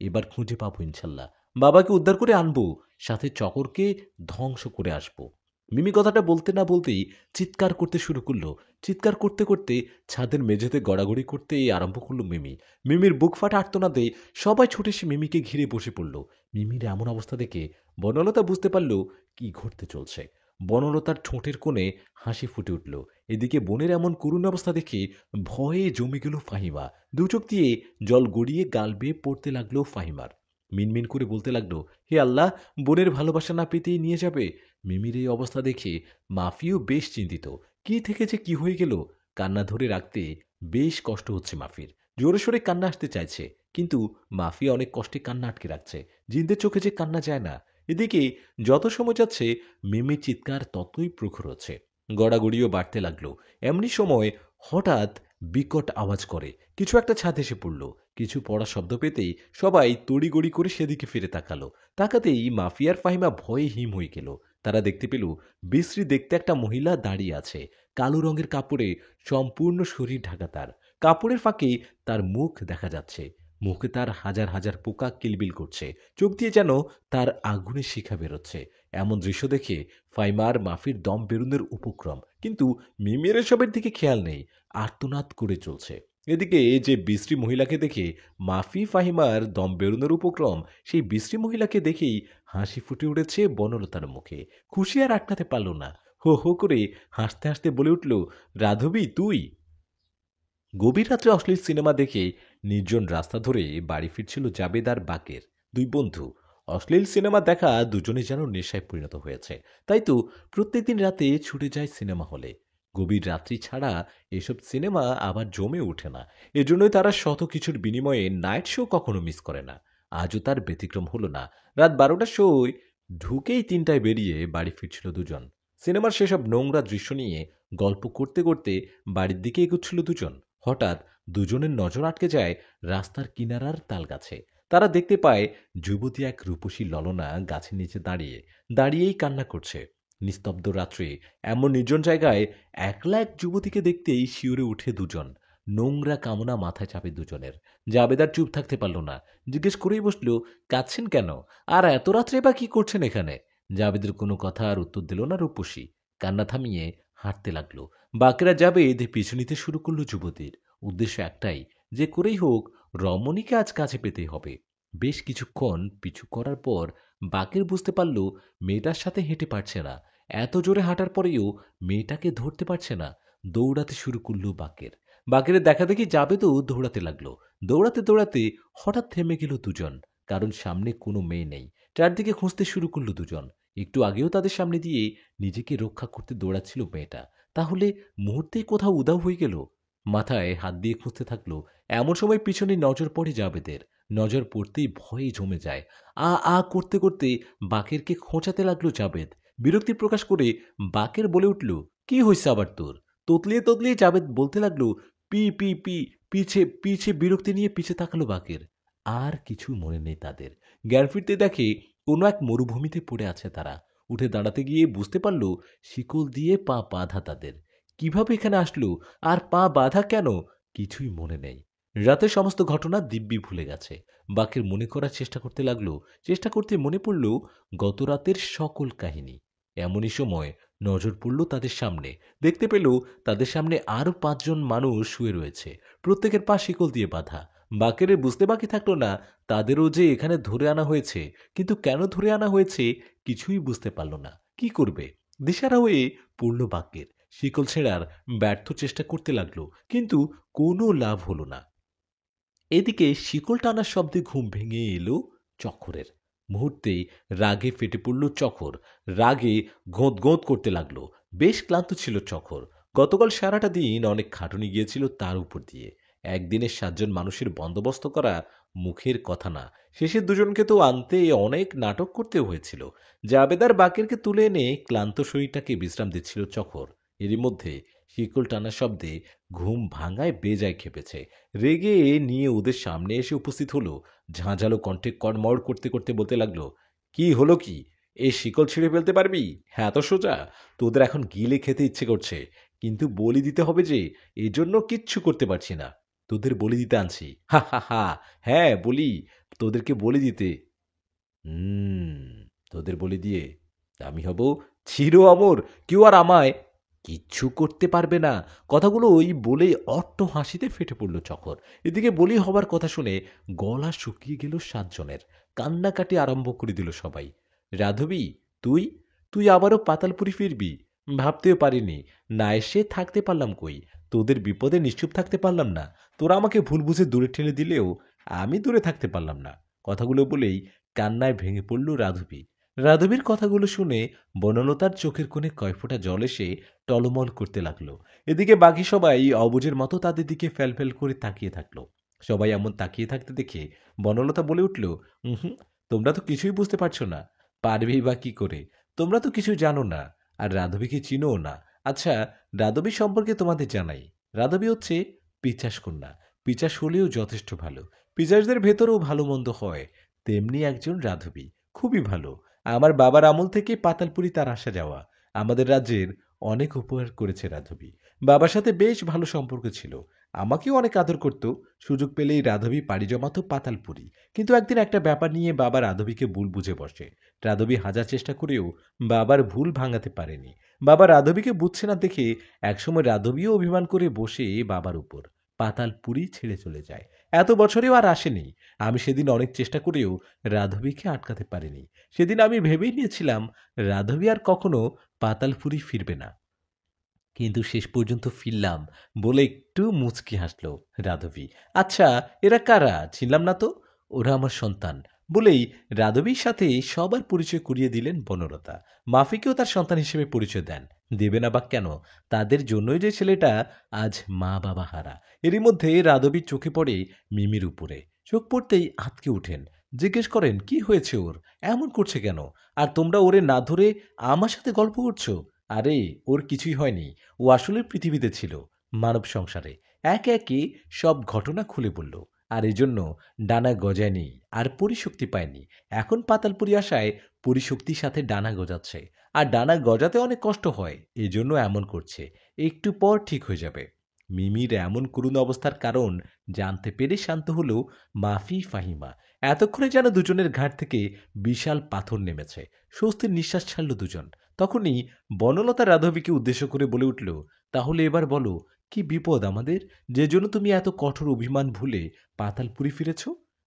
এবার খুঁজে পাবো ইনশাল্লাহ। বাবাকে উদ্ধার করে আনবো, সাথে চকরকে ধ্বংস করে আসবো। মিমি কথাটা বলতে না বলতেই চিৎকার করতে শুরু করলো। চিৎকার করতে করতে ছাদের মেঝেতে গড়াগড়ি করতে আরম্ভ করলো মিমি। মিমির বুক ফাটা আর্তনাদে সবাই ছুটে এসে মিমিকে ঘিরে বসে পড়ল। মিমির এমন অবস্থা দেখে বনলতা বুঝতে পারল কি ঘটতে চলছে। বনলতার ঠোঁটের কোণে হাসি ফুটে উঠল। এদিকে বোনের এমন করুণ অবস্থা দেখে ভয়ে জমে গেল ফাহিমা। দু চোখ দিয়ে জল গড়িয়ে গাল বেয়ে পড়তে লাগলো ফাহিমার। মিনমিন করে বলতে লাগলো, হে আল্লাহ, বোনের ভালোবাসা না পেতেই নিয়ে যাবে। মিমির এই অবস্থা দেখে মাফিও বেশ চিন্তিত। কি থেকে যে কি হয়ে গেল, কান্না ধরে রাখতে বেশ কষ্ট হচ্ছে মাফির। জোরে সোরে কান্না আসতে চাইছে, কিন্তু মাফি অনেক কষ্টে কান্না আটকে রাখছে। জিনদের চোখে যে কান্না যায় না। এদিকে যত সময় যাচ্ছে মিমির চিৎকার ততই প্রখর হচ্ছে। গড়াগড়িও বাড়তে লাগলো। এমনি সময় হঠাৎ বিকট আওয়াজ করে কিছু একটা ছাদ এসে পড়ল। কিছু পড়া শব্দ পেতেই সবাই তড়িগড়ি করে সেদিকে ফিরে তাকালো। তাকাতেই মাফিয়ার ফাহিমা ভয়ে হিম হয়ে গেল। তারা দেখতে পেল বিশ্রী দেখতে একটা মহিলা দাঁড়িয়ে আছে। কালো রঙের কাপড়ে সম্পূর্ণ শরীর ঢাকা তার। কাপড়ের ফাঁকে তার মুখ দেখা যাচ্ছে। মুখে তার হাজার হাজার পোকা কিলবিল করছে। চোখ দিয়ে যেন তার আগুনের শিখা বেরোচ্ছে। এমন দৃশ্য দেখে ফাইমার মাফির দম বেরুনের উপক্রম, কিন্তু মিমির এসবের দিকে খেয়াল নেই। আর্তনাদ করে চলছে। এদিকে যে বিশ্রী মহিলাকে দেখে মাফি ফাহিমার দম বেরুনের উপক্রম, সেই বিশ্রী মহিলাকে দেখেই হাসি ফুটে উঠেছে বনলতার মুখে। খুশি আর আটকাতে পারল না। হো হো করে হাসতে হাসতে বলে উঠল, রাধবী তুই? গভীর রাত্রে অশ্লীল সিনেমা দেখে নির্জন রাস্তা ধরে বাড়ি ফিরছিল জাবেদ আর বাকের, দুই বন্ধু। অশ্লীল সিনেমা দেখা দুজনে যেন নেশায় পরিণত হয়েছে। তাই তো প্রত্যেকদিন রাতে ছুটে যায় সিনেমা হলে। গভীর রাত্রি ছাড়া এসব সিনেমা আবার জমে ওঠে না। এজন্যই তারা শত কিছুর বিনিময়ে নাইট শো কখনো মিস করে না। আজও তার ব্যতিক্রম হলো না। রাত 12টার শোয় ঢুকেই 3টায় বেরিয়ে বাড়ি ফিরছিল দুজন। সিনেমার সেসব নোংরা দৃশ্য নিয়ে গল্প করতে করতে বাড়ির দিকে এগোচ্ছিল দুজন। হঠাৎ দুজনের নজর আটকে যায় রাস্তার কিনারার তাল গাছে। তারা দেখতে পায় যুবতী এক রূপসী ললনা গাছের নিচে দাঁড়িয়ে দাঁড়িয়েই কান্না করছে। নিস্তব্ধ রাত্রে এমন নির্জন জায়গায় একলা এক যুবতীকে দেখতেই শিউরে উঠে দুজন। নোংরা কামনা মাথায় চাপে দুজনের। জাবেদার চুপ থাকতে পারল না। জিজ্ঞেস করেই বসল, কাঁদছেন কেন? আর এত রাত্রে বা কি করছেন এখানে? জাবেদের কোনো কথা আর উত্তর দিল না রূপসী। কান্না থামিয়ে হাঁটতে লাগলো। বাকেরা জাবেদ পিছু নিতে শুরু করলো যুবতীর। উদ্দেশ্য একটাই, যে করেই হোক রমণীকে আজ কাছে পেতেই হবে। বেশ কিছুক্ষণ পিছু করার পর বাকের বুঝতে পারল মেয়েটার সাথে হেঁটে পারছে না। এত জোরে হাঁটার পরেও মেয়েটাকে ধরতে পারছে না। দৌড়াতে শুরু করলো বাকের। বাকের দেখা দেখি জাবেদও দৌড়াতে লাগলো। দৌড়াতে দৌড়াতে হঠাৎ থেমে গেল দুজন, কারণ সামনে কোনো মেয়ে নেই। চারদিকে খুঁজতে শুরু করলো দুজন। একটু আগেও তাদের সামনে দিয়ে নিজেকে রক্ষা করতে দৌড়াচ্ছিল মেয়েটা, তাহলে মুহূর্তেই কোথাও উধাও হয়ে গেল। মাথায় হাত দিয়ে খুঁজতে থাকলো। এমন সময় পিছনে নজর পড়ে জাবেদের। নজর পড়তেই ভয়ে জমে যায়। আ আ করতে করতে বাকেরকে খোঁচাতে লাগলো জাবেদ। বিরক্তি প্রকাশ করে বাকের বলে উঠল, কি হয়েছে আবার তোর? তোতলিয়ে তোতলিয়ে জাবেদ বলতে লাগলো, পি পি পি। পিছে পিছে বিরক্তি নিয়ে পিছে তাকালো বাকের। আর কিছু মনে নেই তাদের। জ্ঞান ফিরতে দেখে কোনো এক মরুভূমিতে পড়ে আছে তারা। উঠে দাঁড়াতে গিয়ে বুঝতে পারল শিকল দিয়ে পা বাঁধা তাদের। কিভাবে এখানে আসলো আর পা বাঁধা কেন কিছুই মনে নেই। রাতে সমস্ত ঘটনা দিব্যি ভুলে গেছে। বাকের মনে করার চেষ্টা করতে লাগলো। চেষ্টা করতে মনে পড়ল গত রাতের সকল কাহিনী। এমনই সময় নজর পড়ল তাদের সামনে। দেখতে পেল তাদের সামনে আরো 5 জন মানুষ শুয়ে রয়েছে। প্রত্যেকের পা শিকল দিয়ে বাঁধা। বাকের বুঝতে বাকি থাকলো না তাদেরও যে এখানে ধরে আনা হয়েছে, কিন্তু কেন ধরে আনা হয়েছে কিছুই বুঝতে পারল না। কি করবে দিশারা হয়ে পড়ল বাকের। শিকল ছেঁড়ার ব্যর্থ চেষ্টা করতে লাগলো, কিন্তু কোনো লাভ হলো না। এদিকে শিকল টানার শব্দে ঘুম ভেঙে এলো চক্করের। মুহূর্তেই রাগে ফেটে পড়ল চক্কর। রাগে গোঁত গোঁত করতে লাগলো। বেশ ক্লান্ত ছিল চক্কর। গতকাল সারাটা দিন অনেক খাটুনি গিয়েছিল তার উপর দিয়ে। একদিনে 7 জন মানুষের বন্দোবস্ত করা মুখের কথা না। শেষে দুজনকে তো আনতে অনেক নাটক করতে হয়েছিল। জাবেদার বাকেরকে তুলে এনে ক্লান্ত শরীরটাকে বিশ্রাম দিচ্ছিল চক্কর। এরই মধ্যে শিকল টানার শব্দে ঘুম ভাঙায় বেজায় খেপেছে। রেগে নিয়ে ওদের সামনে এসে উপস্থিত হলো। ঝাঁঝালো কণ্ঠে কড়মড় করতে করতে বলতে লাগলো, কি হলো কি? এই শিকল ছিঁড়ে ফেলতে পারবি? হ্যাঁ তো সোজা। তোদের এখন গিলে খেতে ইচ্ছে করছে, কিন্তু বলি দিতে হবে যে, এজন্য কিচ্ছু করতে পারছি না। তোদের বলি দিতে আনছি। হা হা হা। হ্যাঁ বলি, তোদেরকে বলি দিতে। হুম, তোদের বলি দিয়ে আমি হব চির অমর। কেউ আর আমায় কিচ্ছু করতে পারবে না। কথাগুলো ওই বলেই অট্ট হাসিতে ফেটে পড়ল চকর। এদিকে বলি হবার কথা শুনে গলা শুকিয়ে গেল 7 জনের। কান্নাকাটি আরম্ভ করে দিল সবাই। রাধবী, তুই তুই আবারও পাতালপুরি ফিরবি? ভাবতেও পারিনি। না এসে থাকতে পারলাম কই। তোদের বিপদে নিশ্চুপ থাকতে পারলাম না। তোরা আমাকে ভুল বুঝে দূরে ঠেলে দিলেও আমি দূরে থাকতে পারলাম না। কথাগুলো বলেই কান্নায় ভেঙে পড়ল রাধবী। রাধবীর কথাগুলো শুনে বনলতার চোখের কোণে কয়ফোঁটা জল এসে টলমল করতে লাগলো। এদিকে বাকি সবাই অবুঝের মতো তাদের দিকে ফ্যালফ্যাল করে তাকিয়ে থাকলো। সবাই এমন তাকিয়ে থাকতে দেখে বনলতা বলে উঠল, হুম, তোমরা তো কিছুই বুঝতে পারছো না। পারবেই বা কি করে? তোমরা তো কিছু জানো না, আর রাধবীকে চিনোও না। আচ্ছা, রাধবী সম্পর্কে তোমাদের জানাই। রাধবী হচ্ছে পিচাস কন্যা। পিচাস হলেও যথেষ্ট ভালো। পিচাসদের ভেতরেও ভালো মন্দ হয়, তেমনি একজন রাধবী। খুবই ভালো। আমার বাবার আমল থেকে পাতালপুরি তার আসা যাওয়া। আমাদের রাজ্যের অনেক উপকার করেছে রাধবী। বাবার সাথে বেশ ভালো সম্পর্ক ছিল। আমাকেও অনেক আদর করত। সুযোগ পেলেই রাধবী পাড়ি জমাতো পাতালপুরি। কিন্তু একদিন একটা ব্যাপার নিয়ে বাবা রাধবীকে ভুল বুঝে বসে। রাধবী হাজার চেষ্টা করেও বাবার ভুল ভাঙাতে পারেনি। বাবা রাধবীকে বুঝছে না দেখে একসময় রাধবীও অভিমান করে বসে বাবার উপর। পাতালপুরি ছেড়ে চলে যায়। এত বছরেও আর আসেনি। আমি সেদিন অনেক চেষ্টা করেও রাধবীকে আটকাতে পারিনি। সেদিন আমি ভেবেই নিয়েছিলাম রাধবী আর কখনো পাতালপুরি ফিরবে না। কিন্তু শেষ পর্যন্ত ফিরলাম বলে একটু মুচকি হাসলো রাধবী। আচ্ছা, এরা কারা? চিনলাম না তো। ওরা আমার সন্তান বলেই রাধবীর সাথে সবার পরিচয় করিয়ে দিলেন বনলতা। মাফিকেও তার সন্তান হিসেবে পরিচয় দেন। দেবে না বা কেন? তাদের জন্যই যে ছেলেটা আজ মা বাবা হারা। এরই মধ্যে রাধবীর চোখে পড়ে মিমির উপরে। চোখ পড়তেই আঁতকে উঠেন। জিজ্ঞেস করেন, কি হয়েছে ওর? এমন করছে কেন? আর তোমরা ওরে না ধরে আমার সাথে গল্প করছো? আরে, ওর কিছুই হয়নি। ও আসলে পৃথিবীতে ছিল, মানব সংসারে। একে একে সব ঘটনা খুলে বলল। আর এজন্য ডানা গজায়নি, আর পরিশক্তি পায়নি। এখন পাতালপুরি আসায় পরিশক্তির সাথে ডানা গজাচ্ছে। আর ডানা গজাতে অনেক কষ্ট হয়, এজন্য এমন করছে। একটু পর ঠিক হয়ে যাবে। মিমির এমন করুণ অবস্থার কারণ জানতে পেরে শান্ত হলো মাফি ফাহিমা। এতক্ষণে যেন দুজনের ঘাট থেকে বিশাল পাথর নেমেছে। স্বস্তির নিঃশ্বাস ছাড়ল দুজন। তখনই বনলতা রাধবীকে উদ্দেশ্য করে বলে উঠল, তাহলে এবার বলো, কি বিপদ আমাদের, যে জন্য তুমি এত কঠোর অভিমান ভুলে পাতালপুরি ফিরেছ?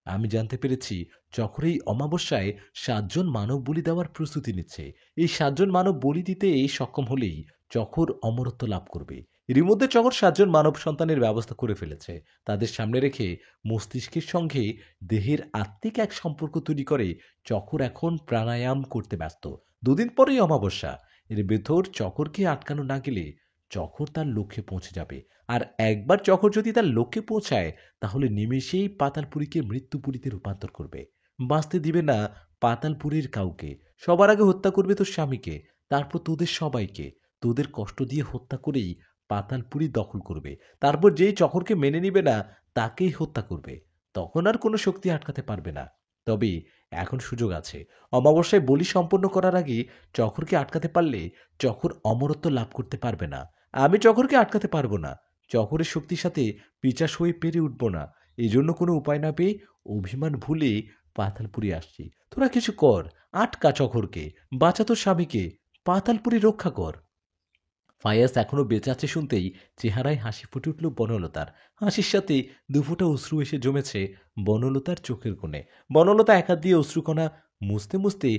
আমি জানতে পেরেছি চক্রেই অমাবস্যায় 7 জন মানব বলি দেওয়ার প্রস্তুতি নিচ্ছে। এই 7 জন মানব বলি দিতে সক্ষম হলেই চকর অমরত্ব লাভ করবে। এরই মধ্যে চকর 7 জন মানব সন্তানের ব্যবস্থা করে ফেলেছে। তাদের সামনে রেখে মস্তিষ্কের সঙ্গে দেহের আত্মিক এক সম্পর্ক তৈরি করে চকর এখন প্রাণায়াম করতে ব্যস্ত। 2 দিন পরেই অমাবস্যা। এর ভেতর চকরকে আটকানো না গেলে চকর তার লক্ষ্যে পৌঁছে যাবে। আর একবার চকর যদি তার লক্ষ্যে পৌঁছায়, তাহলে নিমেষেই পাতালপুরীকে মৃত্যুপুরীতে রূপান্তর করবে। বাঁচতে দিবে না পাতালপুরীর কাউকে। সবার আগে হত্যা করবে তোর স্বামীকে, তারপর তোদের সবাইকে। তোদের কষ্ট দিয়ে হত্যা করেই পাতালপুরী দখল করবে। তারপর যেই চকরকে মেনে নিবে না, তাকেই হত্যা করবে। তখন আর কোনো শক্তি আটকাতে পারবে না। তবে এখন সুযোগ আছে। অমাবস্যায় বলি সম্পন্ন করার আগে চকরকে আটকাতে পারলে চকর অমরত্ব লাভ করতে পারবে না। আমি চকরকে আটকাতে পারবো না। চকরের শক্তির সাথে পিচাস হয়ে পেরে উঠবো না। এই জন্য কোনো উপায় না পেয়ে অভিমান ভুলে পাতালপুরি আসছি। তোরা কিছু কর, আটকা চকরকে, বাঁচা তোর স্বামীকে, পাতালপুরি রক্ষা কর। ফায়াজ এখনো বেঁচে আছে শুনতেই চেহারায় হাসি ফুটে উঠল বনলতার। হাসির সাথে দুফোঁটা অশ্রু এসে জমেছে বনলতার চোখের কোণে। বনলতা এক হাত দিয়ে অশ্রুকণা মুছতে মুছতে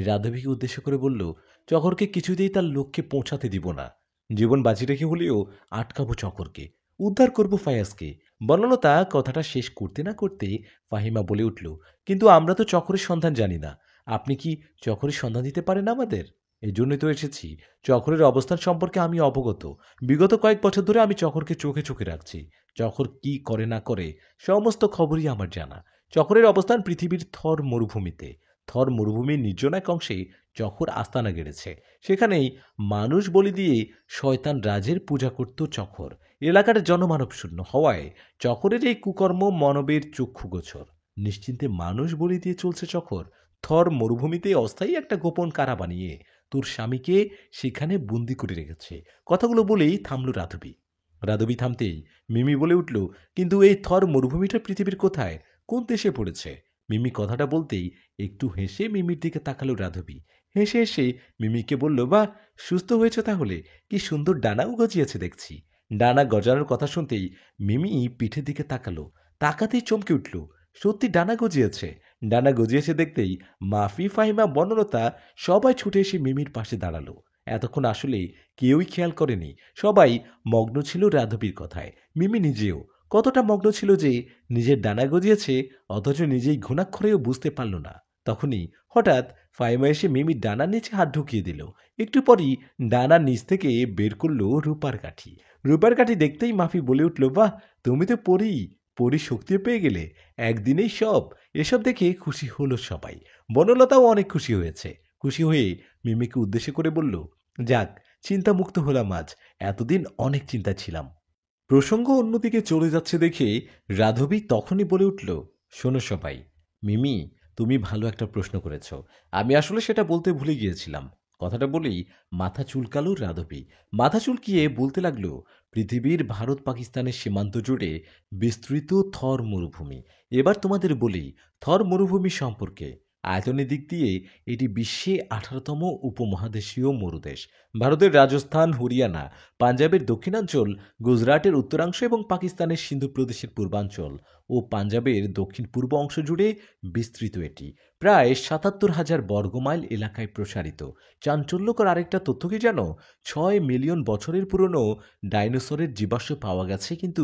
রাধবীকে উদ্দেশ্য করে বলল, চকরকে কিছুতেই তার লক্ষ্যে পৌঁছাতে দিব না। জীবন বাজি রেখে হলেও আটকাবো চকরকে, উদ্ধার করব ফায়াজকে। বনলতা কথাটা শেষ করতে না করতে ফাহিমা বলে উঠল, কিন্তু আমরা তো চকরের সন্ধান জানি না। আপনি কি চকরের সন্ধান দিতে পারেন আমাদের? এই জন্যই তো এসেছি। চকরের অবস্থান সম্পর্কে আমি অবগত। বিগত কয়েক বছর ধরে আমি চকরকে চোখে চোখে রাখছি। চকর কি করে না করে সমস্ত খবরই আমার জানা। চকরের অবস্থান পৃথিবীর থর মরুভূমিতে। থর মরুভূমির নির্জন এক অংশে চকর আস্তানা গেড়েছে। সেখানেই মানুষ বলি দিয়ে শয়তান রাজের পূজা করত চকর। এলাকার জনমানব শূন্য হওয়ায় চকরের এই কুকর্ম মানবের চক্ষু গোচর। নিশ্চিন্তে মানুষ বলি দিয়ে চলছে চকর। থর মরুভূমিতে অস্থায়ী একটা গোপন কারা বানিয়ে তোর স্বামীকে সেখানে বন্দি করে রেখেছে। কথাগুলো বলেই থামল রাধবী। রাধবী থামতেই মিমি বলে উঠল, কিন্তু এই থর মরুভূমিটা পৃথিবীর কোথায়, কোন দেশে পড়েছে? মিমি কথাটা বলতেই একটু হেসে মিমির দিকে তাকালো রাধবী। হেসে হেসে মিমিকে বলল, বাহ, সুস্থ হয়েছে তাহলে, কি সুন্দর ডানাও গজিয়েছে দেখছি। ডানা গজানোর কথা শুনতেই মিমি পিঠের দিকে তাকালো। তাকাতেই চমকে উঠল, সত্যি ডানা গজিয়েছে। ডানা গজিয়েছে দেখতেই মাফি, ফাহিমা, বনলতা সবাই ছুটে এসে মিমির পাশে দাঁড়ালো। এতক্ষণ আসলে কেউই খেয়াল করেনি। সবাই মগ্ন ছিল রাধবীর কথায়। মিমি নিজেও কতটা মগ্ন ছিল যে নিজের ডানা গজিয়েছে অথচ নিজেই ঘুণাক্ষরেও বুঝতে পারল না। তখনই হঠাৎ ফাহিমা এসে মিমির ডানার নিচে হাত ঢুকিয়ে দিল। একটু পরই ডানার নিচ থেকে বের করলো রূপার কাঠি। রূপার কাঠি দেখতেই মাফি বলে উঠল, বাহ, তুমি তো পরী, পরী শক্তিও পেয়ে গেলে একদিনেই সব। এসব দেখে খুশি হলো সবাই। বনলতাও অনেক খুশি হয়েছে। খুশি হয়ে মিমিকে উদ্দেশ্য করে বলল, যাক, চিন্তামুক্ত হলাম আজ। এতদিন অনেক চিন্তা ছিলাম। প্রসঙ্গ অন্যদিকে চলে যাচ্ছে দেখে রাধবী তখনই বলে উঠল, শোনো সবাই, মিমি, তুমি ভালো একটা প্রশ্ন করেছ। আমি আসলে সেটা বলতে ভুলে গিয়েছিলাম। কথাটা বলেই মাথা চুলকালো রাধবী। মাথা চুলকিয়ে বলতে লাগলো, পৃথিবীর ভারত পাকিস্তানের সীমান্ত জুড়ে বিস্তৃত থর মরুভূমি। এবার তোমাদের বলি থর মরুভূমি সম্পর্কে। আয়তনের দিক দিয়ে এটি বিশ্বে 18তম উপমহাদেশীয় মরুদেশ। ভারতের রাজস্থান, হরিয়ানা, পাঞ্জাবের দক্ষিণাঞ্চল, গুজরাটের উত্তরাংশ এবং পাকিস্তানের সিন্ধু প্রদেশের পূর্বাঞ্চল ও পাঞ্জাবের দক্ষিণ পূর্ব অংশ জুড়ে বিস্তৃত এটি। প্রায় ৭৭,০০০ বর্গমাইল এলাকায় প্রসারিত। চাঞ্চল্যকর আরেকটা তথ্য কি জানো? ৬ মিলিয়ন বছরের পুরনো ডাইনোসরের জীবাশ্ম পাওয়া গেছে কিন্তু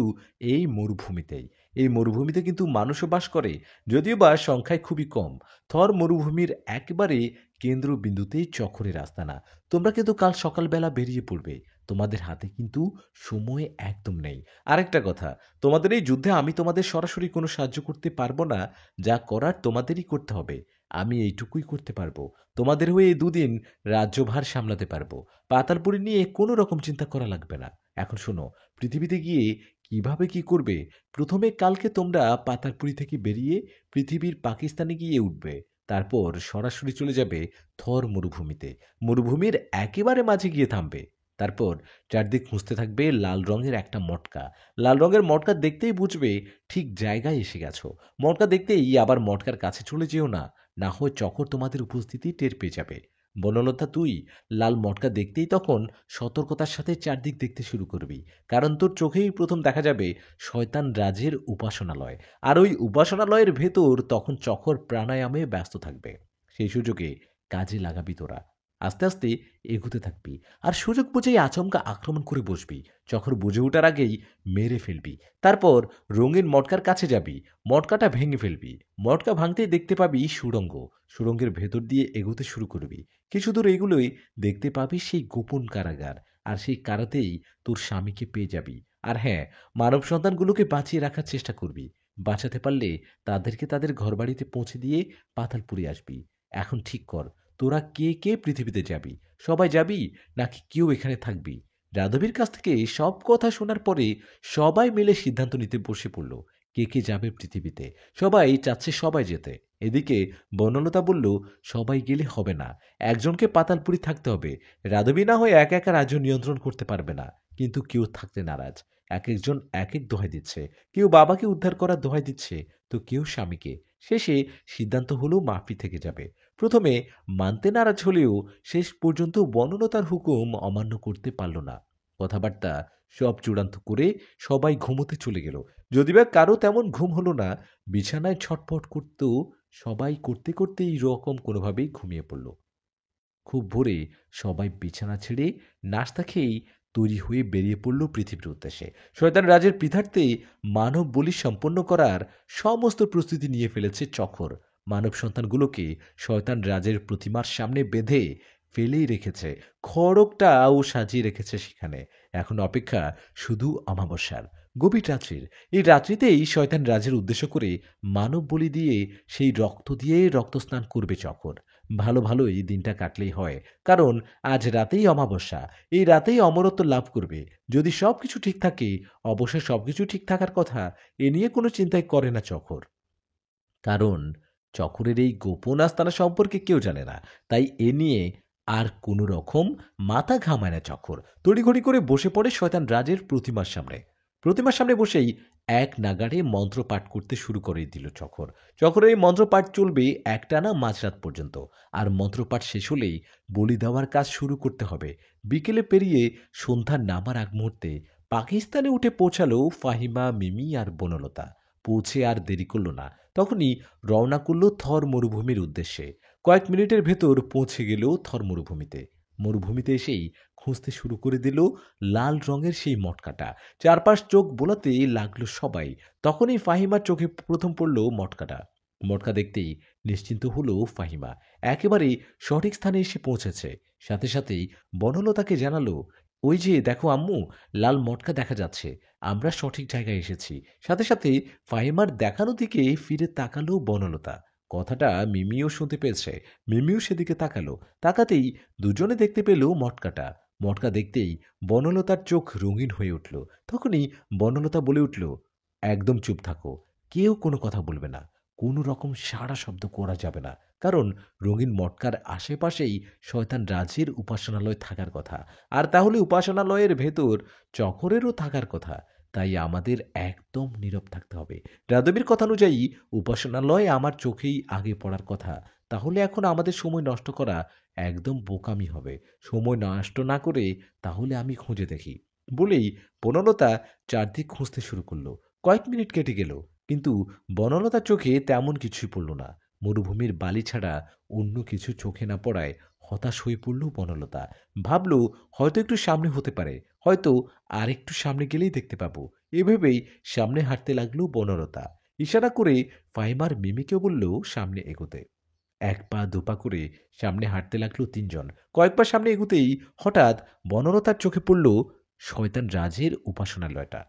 এই মরুভূমিতেই। এই মরুভূমিতে কিন্তু মানুষও বাস করে, যদিও বা সংখ্যায় খুবই কম। থর মরুভূমির একেবারে কেন্দ্রবিন্দুতেই চকরের আস্তানা। তোমরা কিন্তু কাল সকালবেলা বেরিয়ে পড়বে। তোমাদের হাতে কিন্তু সময় একদম নেই। আরেকটা কথা, তোমাদের এই যুদ্ধে আমি তোমাদের সরাসরি কোনো সাহায্য করতে পারবো না। যা করার তোমাদেরই করতে হবে। আমি এইটুকুই করতে পারবো। তোমাদের হয়ে এই 2 দিন রাজ্যভার সামলাতে পারবো। পাতালপুরি নিয়ে কোনো রকম চিন্তা করা লাগবে না। এখন শোনো, পৃথিবীতে গিয়ে কিভাবে কি করবে? প্রথমে কালকে তোমরা পাতালপুরি থেকে বেরিয়ে পৃথিবীর পাকিস্তানে গিয়ে উঠবে। তারপর সরাসরি চলে যাবে থর মরুভূমিতে। মরুভূমির একেবারে মাঝে গিয়ে থামবে। তারপর চারদিক খুঁজতে থাকবে লাল রঙের একটা মটকা। লাল রঙের মটকা দেখতেই বুঝবে ঠিক জায়গায় এসে গেছো। মটকা দেখতেই আবার মটকার কাছে চলে যেও না, না হয় চকর তোমাদের উপস্থিতি টের পেয়ে যাবে। বনলতা, তুই লাল মটকা দেখতেই তখন সতর্কতার সাথে চারদিক দেখতে শুরু করবি, কারণ তোর চোখেই প্রথম দেখা যাবে শয়তান রাজের উপাসনালয়। আর ওই উপাসনালয়ের ভেতর তখন চকর প্রাণায়ামে ব্যস্ত থাকবে। সেই সুযোগে কাজে লাগাবি তোরা। আস্তে আস্তে এগুতে থাকবি আর সুযোগ বুঝেই আচমকা আক্রমণ করে বসবি। চকর বুঝে ওঠার আগেই মেরে ফেলবি। তারপর রঙিন মটকার কাছে যাবি, মটকাটা ভেঙে ফেলবি। মটকা ভাঙতেই দেখতে পাবি সুড়ঙ্গ। সুড়ঙ্গের ভেতর দিয়ে এগোতে শুরু করবি। কিছু দূর এগুলোই দেখতে পাবি সেই গোপন কারাগার। আর সেই কারাতেই তোর স্বামীকে পেয়ে যাবি। আর হ্যাঁ, মানব সন্তানগুলোকে বাঁচিয়ে রাখার চেষ্টা করবি। বাঁচাতে পারলে তাদেরকে তাদের ঘরবাড়িতে পৌঁছে দিয়ে পাতালপুরে আসবি। এখন ঠিক কর, তোরা কে কে পৃথিবীতে যাবি? সবাই যাবি নাকি কেউ এখানে থাকবি? যাদবের কাছ থেকে সব কথা শোনার পরে সবাই মিলে সিদ্ধান্ত নিতে বসে পড়ল কে কে যাবে পৃথিবীতে। সবাই চাচ্ছে সবাই যেতে। এদিকে বনলতা বলল, সবাই গেলে হবে না, একজনকে পাতালপুরি থাকতে হবে। রাধবী না হয়ে একা একা রাজ্য নিয়ন্ত্রণ করতে পারবে না। কিন্তু কেউ থাকতে নারাজ। এক একজন এক এক দোহাই দিচ্ছে। কেউ বাবাকে উদ্ধার করার দোহাই দিচ্ছে, তো কেউ স্বামীকে। শেষে সিদ্ধান্ত হলো মাফি থেকে যাবে। প্রথমে মানতে নারাজ হলেও শেষ পর্যন্ত বনলতার হুকুম অমান্য করতে পারল না। কথাবার্তা সব চূড়ান্ত করে সবাই ঘুমোতে চলে গেল। যদিবা কারো তেমন ঘুম হলো না, বিছানায় ছটফট করতেও সবাই করতে করতে এই রকম কোনোভাবেই ঘুমিয়ে পড়ল। খুব ভোরে সবাই বিছানা ছেড়ে নাস্তা খেয়েই তৈরি হয়ে বেরিয়ে পড়ল পৃথিবীর উদ্দেশ্যে। শয়তান রাজের পিঠার্থে মানব বলি সম্পন্ন করার সমস্ত প্রস্তুতি নিয়ে ফেলেছে চক্র। মানব সন্তানগুলোকে শয়তান রাজের প্রতিমার সামনে বেঁধে ফেলেই রেখেছে। খড়গটাও সাজিয়ে রেখেছে সেখানে। এখন অপেক্ষা শুধু অমাবস্যার, গভীর রাত্রির। এই রাত্রিতেই শয়তান রাজের উদ্দেশ্য করে মানব বলি দিয়ে সেই রক্ত দিয়ে রক্তস্নান করবে চক্র। ভালো ভালো এই দিনটা কাটলেই হয়, কারণ আজ রাতেই অমাবস্যা। এই রাতেই অমরত্ব লাভ করবে। যদি সবকিছু ঠিক থাকে, অবশ্যই সবকিছু ঠিক থাকার কথা, এ নিয়ে কোনো চিন্তাই করে না চক্র। কারণ চক্রের এই গোপন আস্তানা সম্পর্কে কেউ জানে না। তাই এ নিয়ে আর কোনো রকম মাথা ঘামায় না চক্র। তড়িঘড়ি করে বসে পড়ে শয়তান রাজের প্রতিমার সামনে। প্রতিমার সামনে বসেই এক নাগাড়ে মন্ত্র পাঠ করতে শুরু করে দিল চক্র। চক্রের এই মন্ত্রপাঠ চলবে একটানা মাঝরাত পর্যন্ত। আর মন্ত্রপাঠ শেষ হলেই বলি দেওয়ার কাজ শুরু করতে হবে। বিকেলে পেরিয়ে সন্ধ্যার নামার আগ মুহূর্তে পাকিস্তানে উঠে পৌঁছালো ফাহিমা, মিমি আর বনলতা। পৌঁছে আর দেরি করল না। তখনই রওনা করল থর মরুভূমির উদ্দেশ্যে। কয়েক মিনিটের ভেতর পৌঁছে গেল থর মরুভূমিতে। মরুভূমিতে এসেই খুঁজতে শুরু করে দিল লাল রঙের সেই মটকাটা। চারপাশ চোখ বোলাতে লাগলো সবাই। তখনই ফাহিমার চোখে প্রথম পড়ল মটকাটা। মটকা দেখতেই নিশ্চিন্ত হলো ফাহিমা। একেবারে সঠিক স্থানে এসে পৌঁছেছে। সাথে সাথেই বনলতাকে জানালো, ওই যে দেখো আম্মু, লাল মটকা দেখা যাচ্ছে। আমরা সঠিক জায়গায় এসেছি। সাথে সাথে ফাহিমার দেখানো দিকে ফিরে তাকালো বনলতা। কথাটা মিমিও শুনতে পেয়েছে। মিমিও সেদিকে তাকালো। তাকাতেই দুজনে দেখতে পেল মটকাটা। মটকা দেখতেই বনলতার চোখ রঙিন হয়ে উঠল। তখনই বনলতা বলে উঠল, একদম চুপ থাকো, কেউ কোনো কথা বলবে না, কোনো রকম সাড়া শব্দ করা যাবে না। কারণ রঙিন মটকার আশেপাশেই শয়তান রাজের উপাসনালয় থাকার কথা। আর তাহলে উপাসনালয়ের ভেতর চকরেরও থাকার কথা। তাই আমাদের একদম নীরব থাকতে হবে। রাদবীর কথা অনুযায়ী উপাসনালয় আমার চোখেই আগে পড়ার কথা। তাহলে এখন আমাদের সময় নষ্ট করা একদম বোকামি হবে। সময় নষ্ট না করে তাহলে আমি খুঁজে দেখি বলেই বনলতা চারদিক খুঁজতে শুরু করলো। কয়েক মিনিট কেটে গেল, কিন্তু বনলতার চোখে তেমন কিছুই পড়ল না। মরুভূমির বালি ছাড়া অন্য কিছু চোখে না পড়ায় হতাশ হয়ে পড়ল বনলতা। ভাবল, হয়তো একটু সামনে হতে পারে, হয়তো আর একটু সামনে গেলেই দেখতে পাবো। এভাবেই সামনে হাঁটতে লাগলো বনলতা। ইশারা করে ফাহিমার মিমিকেও বলল সামনে এগোতে। এক পা দুপা করে সামনে হাঁটতে লাগলো তিনজন। কয়েক পা সামনে এগুতেই হঠাৎ বনলতার চোখে পড়ল শয়তান রাজের উপাসনালয়টা।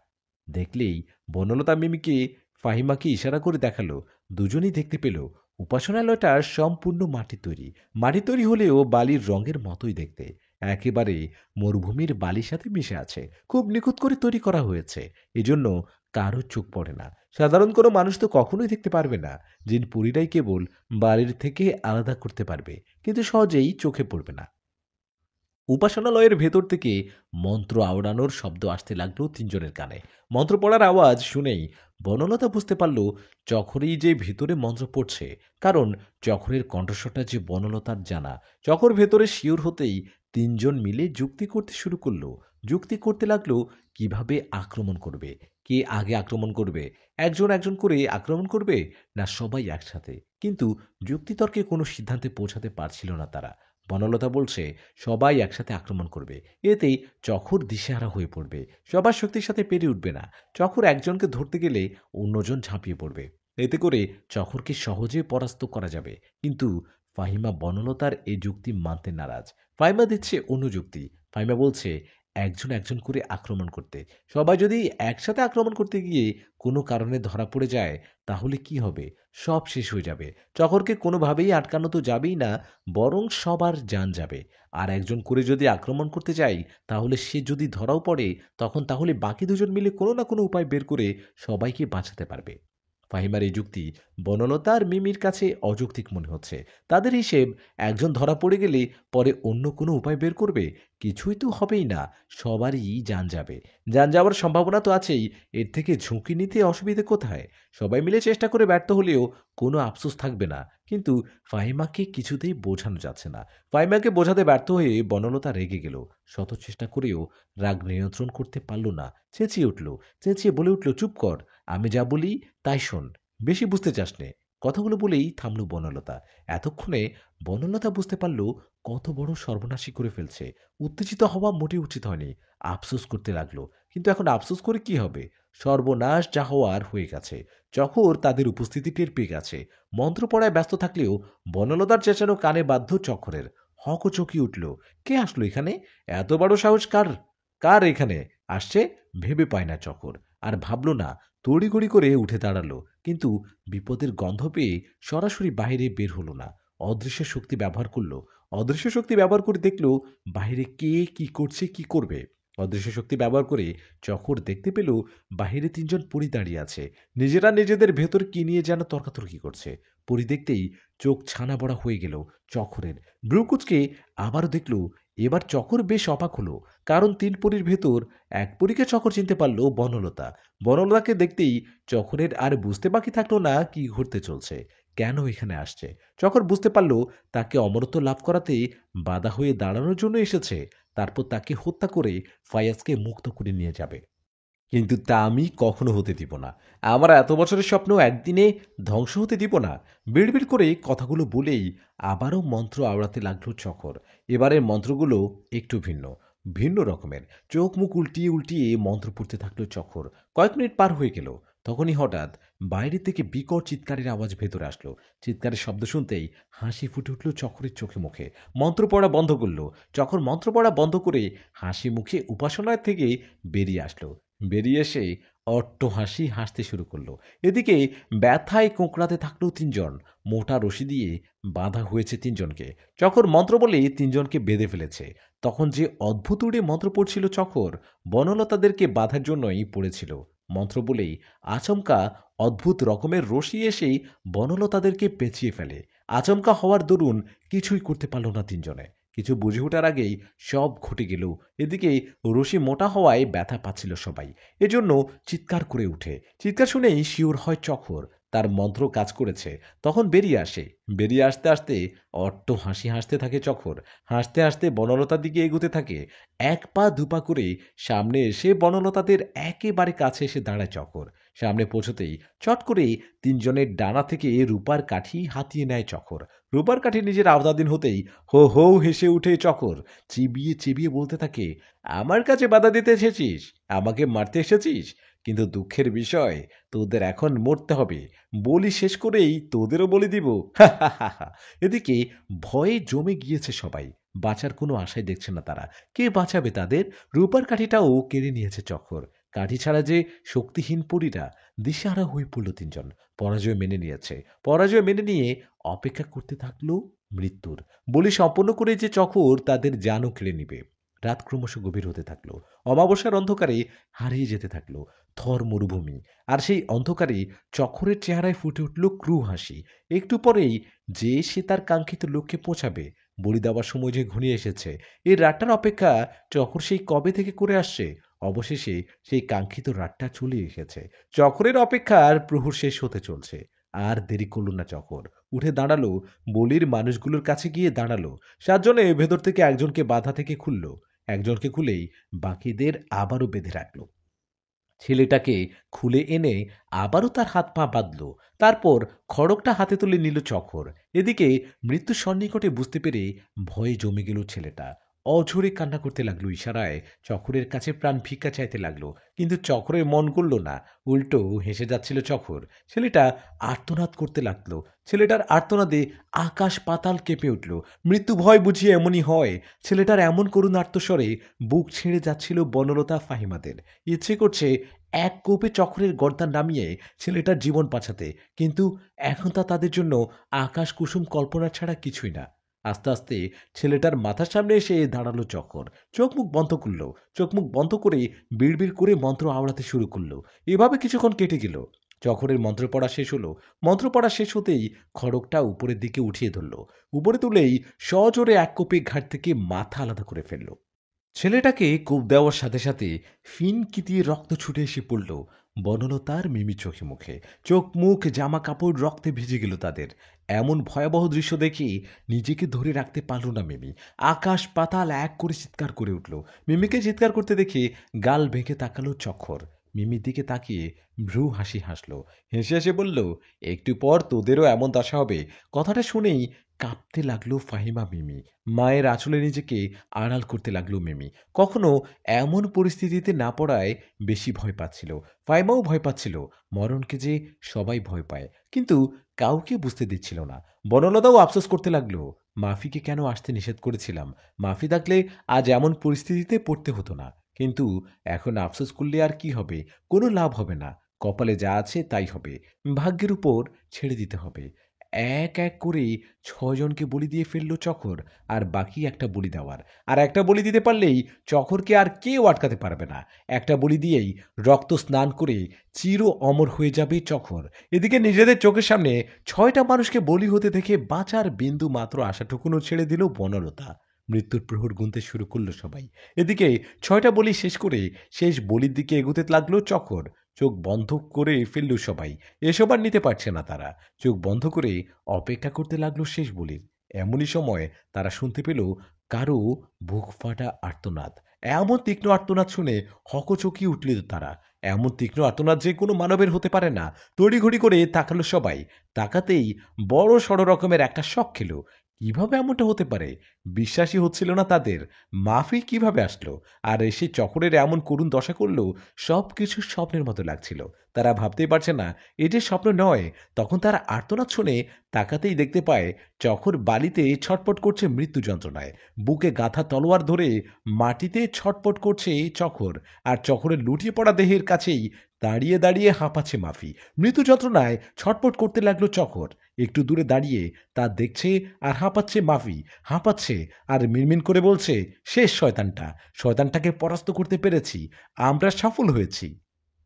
দেখলেই বনলতা মিমিকে ফাহিমাকে ইশারা করে দেখালো। দুজনেই দেখতে পেল উপাসনালয়টা সম্পূর্ণ মাটি তৈরি। মাটি তৈরি হলেও বালির রঙের মতোই দেখতে। একেবারে মরুভূমির বালির সাথে মিশে আছে। খুব নিখুঁত করে তৈরি করা হয়েছে। এজন্য কারো চোখ পড়ে না। সাধারণ কোনো মানুষ তো কখনোই দেখতে পারবে না। জিন পুরীরাই কেবল বাড়ির থেকে আলাদা করতে পারবে, কিন্তু সহজেই চোখে পড়বে না। উপাসনালয়ের ভেতর থেকে মন্ত্র আওড়ানোর শব্দ আসতে লাগলো তিনজনের কানে। মন্ত্র পড়ার আওয়াজ শুনেই বনলতা বুঝতে পারল চখরেই যে ভেতরে মন্ত্র পড়ছে। কারণ চখরের কণ্ঠস্বরটা যে বনলতার জানা। চখর ভেতরে শিওর হতেই তিনজন মিলে যুক্তি করতে শুরু করলো। যুক্তি করতে লাগলো কিভাবে আক্রমণ করবে, কে আগে আক্রমণ করবে, একজন একজন করে আক্রমণ করবে না সবাই একসাথে। কিন্তু যুক্তিতর্কে কোনো সিদ্ধান্তে পৌঁছাতে পারছিল না তারা। বনলতা বলছে সবাই একসাথে আক্রমণ করবে। এতেই চখর দিশেহারা হয়ে পড়বে। সবার শক্তির সাথে পেরে উঠবে না। চখর একজনকে ধরতে গেলে অন্যজন ঝাঁপিয়ে পড়বে। এতে করে চখরকে সহজে পরাস্ত করা যাবে। কিন্তু ফাহিমা বনলতার এই যুক্তি মানতে নারাজ। ফাহিমা দিচ্ছে অন্য যুক্তি। ফাহিমা বলছে একজন একজন করে আক্রমণ করতে। সবাই যদি একসাথে আক্রমণ করতে গিয়ে কোনো কারণে ধরা পড়ে যায়, তাহলে কি হবে? সব শেষ হয়ে যাবে। চকরকে কোনোভাবেই আটকানো তো যাবেই না, বরং সবার জান যাবে। আর একজন করে যদি আক্রমণ করতে যাই, তাহলে সে যদি ধরাও পড়ে, তখন তাহলে বাকি দুজন মিলে কোনো না কোনো উপায় বের করে সবাইকে বাঁচাতে পারবে। ফাহিমার এই যুক্তি বনলতা আর মিমির কাছে অযৌক্তিক মনে হচ্ছে। তাদের হিসেব, একজন ধরা পড়ে গেলে পরে অন্য কোনো উপায় বের করবে। কিছুই তো হবেই না, সবারই জান যাবে। জান যাওয়ার সম্ভাবনা তো আছেই, এর থেকে ঝুঁকি নিতে অসুবিধে কোথায়? সবাই মিলে চেষ্টা করে ব্যর্থ হলেও কোনো আফসোস থাকবে না। কিন্তু ফাহিমাকে কিছুতেই বোঝানো যাচ্ছে না। ফাহিমাকে বোঝাতে ব্যর্থ হয়ে বনলতা রেগে গেল। শত চেষ্টা করেও রাগ নিয়ন্ত্রণ করতে পারল না। চেঁচিয়ে উঠল। চেঁচিয়ে বলে উঠল, চুপ কর, আমি যা বলি তাই শোন, বেশি বুঝতে চাস নে। কথাগুলো বলেই থামল বনলতা। এতক্ষণে বনলতা বুঝতে পারল কত বড় সর্বনাশী করে ফেলছে। উত্তেজিত হওয়া মোটেই উচিত হয়নি। আফসোস করতে লাগলো। কিন্তু এখন আফসোস করে কি হবে? সর্বনাশ যা হওয়ার হয়ে গেছে। চকর তাদের উপস্থিতি টের পেয়ে গেছে। মন্ত্র পড়ায় ব্যস্ত থাকলেও বনলতার চেঁচানো কানে বাধ্য চক্করের। হকচকিয়ে উঠল। কে আসলো এখানে? এত বড় সাহস কার? কার এখানে আসছে? ভেবে পায় না চকর। আর ভাবল না, তড়িঘড়ি করে উঠে দাঁড়ালো। কিন্তু বিপদের গন্ধ পেয়ে সরাসরি বাইরে বের হলো না। অদৃশ্য শক্তি ব্যবহার করলো। অদৃশ্য শক্তি ব্যবহার করে দেখলো বাইরে কে কি করছে, কি করবে। অদৃশ্য শক্তি ব্যবহার করে চকর দেখতে পেল বাহিরে তিনজন পরী দাঁড়িয়ে আছে। নিজেরা নিজেদের ভেতর কি নিয়ে যেন তর্কাতর্কি করছে। পরী দেখতেই চোখ ছানা বড়া হয়ে গেল চকরের। ব্রুকুচকে আবারও দেখল। এবার চকর বেশ অবাক হলো, কারণ তিন পরীর ভেতর এক পরীকে চকর চিনতে পারল বনলতা। বনলতাকে দেখতেই চকরের আর বুঝতে বাকি থাকলো না কি ঘটতে চলছে, কেন এখানে আসছে। চকর বুঝতে পারল তাকে অমরত্ব লাভ করাতে বাধা হয়ে দাঁড়ানোর জন্য এসেছে। তারপর তাকে হত্যা করে ফায়াজকে মুক্ত করে নিয়ে যাবে। কিন্তু তা আমি কখনো হতে দিব না। আমার এত বছরের স্বপ্ন একদিনে ধ্বংস হতে দিব না। বিড়বিড় করে কথাগুলো বলেই আবারও মন্ত্র আওড়াতে লাগলো চকর। এবারের মন্ত্রগুলো একটু ভিন্ন, ভিন্ন রকমের। চোখ মুখ উল্টিয়ে উল্টিয়ে মন্ত্র পড়তে থাকলো চকর। কয়েক মিনিট পার হয়ে গেল। তখনই হঠাৎ বাইরে থেকে বিকট চিৎকারের আওয়াজ ভেতরে আসলো। চিৎকারের শব্দ শুনতেই হাসি ফুটে উঠল চকরের চোখে মুখে। মন্ত্র পড়া বন্ধ করলো চকর। মন্ত্র পড়া বন্ধ করে হাসি মুখে উপাসনার থেকে বেরিয়ে আসলো। বেরিয়ে এসে অট্টহাসি হাসতে শুরু করলো। এদিকে ব্যথায় কোঁকড়াতে থাকলো তিনজন। মোটা রশি দিয়ে বাঁধা হয়েছে তিনজনকে। চকর মন্ত্র বলে তিনজনকে বেঁধে ফেলেছে। তখন যে অদ্ভুত উড়ে মন্ত্র পড়ছিল চকর, বনলতাদেরকে বাঁধার জন্যই পড়েছিল। মন্ত্র বলেই আচমকা অদ্ভুত রকমের রশি এসেই বনলতাদেরকে পেঁচিয়ে ফেলে। আচমকা হওয়ার দরুন কিছুই করতে পারল না তিনজনে। কিছু বুঝে ওঠার আগেই সব ঘটে গেল। এদিকে রশি মোটা হওয়ায় ব্যথা পাচ্ছিল সবাই। এজন্য চিৎকার করে উঠে। চিৎকার শুনেই শিওর হয় চকর। তার মন্ত্র কাজ করেছে। তখন বেরিয়ে আসে। বেরিয়ে আসতে আসতে অট্ট হাসি হাসতে থাকে চকর। হাসতে হাসতে বনলতার দিকে এগোতে থাকে। এক পা দুপা করে সামনে এসে বনলতাদের একেবারে কাছে এসে দাঁড়ায় চকর। সামনে পৌঁছতেই চট করে তিনজনের ডানা থেকে রূপার কাঠি হাতিয়ে নেয় চকর। রূপার কাঠি নিজের আওতাধীন হতেই হো হো হেসে উঠে চকর। চিবিয়ে চিবিয়ে বলতে থাকে, আমার কাছে বাধা দিতে এসেছিস? আমাকে মারতে এসেছিস? কিন্তু দুঃখের বিষয়, তোদের এখন মরতে হবে। বলি শেষ করেই তোদেরও বলি দিব। এদিকে ভয়ে জমে গিয়েছে সবাই। বাঁচার কোনো আশাই দেখছে না তারা। কে বাঁচাবে তাদের? রূপার কাঠিটাও কেড়ে নিয়েছে চক্কর। কাঠি ছাড়া যে শক্তিহীন পরীরা। দিশেহারা হয়ে পড়ল তিনজন। পরাজয় মেনে নিয়েছে। পরাজয় মেনে নিয়ে অপেক্ষা করতে থাকলো মৃত্যুর। বলি সম্পন্ন করে যে চকর তাদের জানও কেড়ে নিবে। রাত ক্রমশ গভীর হতে থাকলো। অমাবস্যার অন্ধকারে হারিয়ে যেতে থাকলো থর মরুভূমি। আর সেই অন্ধকারে চকরের চেহারায় ফুটে উঠল ক্রু হাসি। একটু পরেই যে সে তার কাঙ্ক্ষিত লক্ষ্যে পৌঁছাবে। বলি দেওয়ার সময় যে ঘনিয়ে এসেছে। এই রাতটার অপেক্ষা চকর সেই কবে থেকে করে আসছে। অবশেষে সেই কাঙ্ক্ষিত রাতটা চলে এসেছে। চকরের অপেক্ষার প্রহর শেষ হতে চলছে। আর দেরি করল না চকর। উঠে দাঁড়ালো। বলির মানুষগুলোর কাছে গিয়ে দাঁড়ালো। সাতজনে ভেতর থেকে একজনকে বাধা থেকে খুলল। একজনকে খুলেই বাকিদের আবারও বেঁধে রাখল। ছেলেটাকে খুলে এনে আবারও তার হাত পা বাঁধল। তারপর খড়গটা হাতে তুলে নিল চকর। এদিকে মৃত্যু সন্নিকটে বুঝতে পেরে ভয়ে জমে গেল ছেলেটা। অঝরে কান্না করতে লাগলো, ইশারায় চকরের কাছে প্রাণ ভিক্ষা চাইতে লাগলো। কিন্তু চকরের মন গলল না, উল্টো হেসে যাচ্ছিল চকর। ছেলেটা আর্তনাদ করতে লাগলো। ছেলেটার আর্তনাদে আকাশ পাতাল কেঁপে উঠল। মৃত্যু ভয় বুঝিয়ে এমনই হয়। ছেলেটার এমন করুণ আর্তস্বরে বুক ছিঁড়ে যাচ্ছিল বনলতা ফাহিমাদের। ইচ্ছে করছে এক কোপে চক্রের গর্দান নামিয়ে ছেলেটার জীবন বাঁচাতে, কিন্তু এখন তা তাদের জন্য আকাশ কুসুম কল্পনা ছাড়া কিছুই না। আস্তে আস্তে ছেলেটার মাথার সামনে এসে দাঁড়ালো চকর। চোখ মুখ বন্ধ করলো। চোখ মুখ বন্ধ করে বিড়বিড় করে মন্ত্র আওড়াতে শুরু করলো। এভাবে কিছুক্ষণ কেটে গেল। চকরের মন্ত্র পড়া শেষ হলো। মন্ত্র পড়া শেষ হতেই খড়গটা উপরের দিকে উঠিয়ে ধরল। উপরে তুলেই সজোরে এক কোপে ঘাট থেকে মাথা আলাদা করে ফেলল। ছেলেটাকে কোপ দেওয়ার সাথে সাথে ফিনকিতিয়ে রক্ত ছুটে এসে পড়ল বনলতার মিমি চোখে মুখে। চোখ মুখ জামা কাপড় রক্তে ভিজে গেল তাদের। এমন ভয়াবহ দৃশ্য দেখে নিজেকে ধরে রাখতে পারল না মিমি। আকাশ পাতাল এক করে চিৎকার করে উঠল। মিমিকে চিৎকার করতে দেখে গাল ভেঙে তাকালো চক্ষর। মিমির দিকে তাকিয়ে ভ্রু হাসি হাসলো। হেসে হেসে বলল, একটু পর তোদেরও এমন দশা হবে। কথাটা শুনেই কাঁপতে লাগলো ফাহিমা মিমি। মায়ের আঁচলে নিজেকে আড়াল করতে লাগলো মিমি। কখনো এমন পরিস্থিতিতে না পড়ায় বেশি ভয় পাচ্ছিল। ফাহিমাও ভয় পাচ্ছিল। মরণকে যে সবাই ভয় পায়, কিন্তু কাউকে বুঝতে দিচ্ছিল না। বনলতাও আফসোস করতে লাগলো, মাফিকে কেন আসতে নিষেধ করেছিলাম। মাফি থাকলে আজ এমন পরিস্থিতিতে পড়তে হতো না। কিন্তু এখন আফসোস করলে আর কি হবে? কোনো লাভ হবে না। কপালে যা আছে তাই হবে। ভাগ্যের উপর ছেড়ে দিতে হবে। এক এক করে ৬ জনকে বলি দিয়ে ফেলল চকর। আর বাকি একটা বলি দেওয়ার। আর একটা বলি দিতে পারলেই চকরকে আর কেউ আটকাতে পারবে না। একটা বলি দিয়েই রক্ত স্নান করে চির অমর হয়ে যাবে চকর। এদিকে নিজেদের চোখের সামনে ৬টা মানুষকে বলি হতে দেখে বাঁচার বিন্দু মাত্র আশাটুকুনও ছেড়ে দিল বনলতা। মৃত্যুর প্রহর গুনতে শুরু করলো সবাই। এদিকে ৬টা বলি শেষ করে শেষ বলির দিকে এগোতে লাগলো চকর। চোখ বন্ধ করে ফেলল সবাই। এসব আর নিতে পারছে না তারা। চোখ বন্ধ করে অপেক্ষা করতে লাগলো শেষ বলির। এমনই সময় তারা শুনতে পেল কারো বুক ফাটা আর্তনাদ। এমন তীক্ষ্ণ আর্তনাদ শুনে হকচকিয়ে উঠল তারা। এমন তীক্ষ্ণ আর্তনাদ যে কোনো মানবের হতে পারে না। তড়িঘড়ি করে তাকালো সবাই। তাকাতেই বড় সড় রকমের একটা শক খেলো। কিভাবে এমনটা হতে পারে? বিশ্বাসই হচ্ছিল না তাদের। মাফি কিভাবে আসলো? আর এসে চকরের এমন করুণ দশা করলো, সবকিছু স্বপ্নের মতো লাগছিল। তারা ভাবতেই পারছে না এ যে স্বপ্ন নয়। তখন তারা আর্তনাদ শুনে তাকাতেই দেখতে পায় চকর বালিতে ছটপট করছে মৃত্যু যন্ত্রণায়। বুকে গাঁথা তলোয়ার ধরে মাটিতে ছটপট করছে চকর। আর চকরের লুটিয়ে পড়া দেহের কাছেই দাঁড়িয়ে দাঁড়িয়ে হাঁপাচ্ছে মাফি। মৃত্যু যন্ত্রণায় ছটপট করতে লাগলো চকর। একটু দূরে দাঁড়িয়ে তা দেখছে আর হাঁপাচ্ছে মাফি। হাঁপাচ্ছে আর মিনমিন করে বলছে, শেষ শয়তানটা। শয়তানটাকে পরাস্ত করতে পেরেছি। আমরা সফল হয়েছি।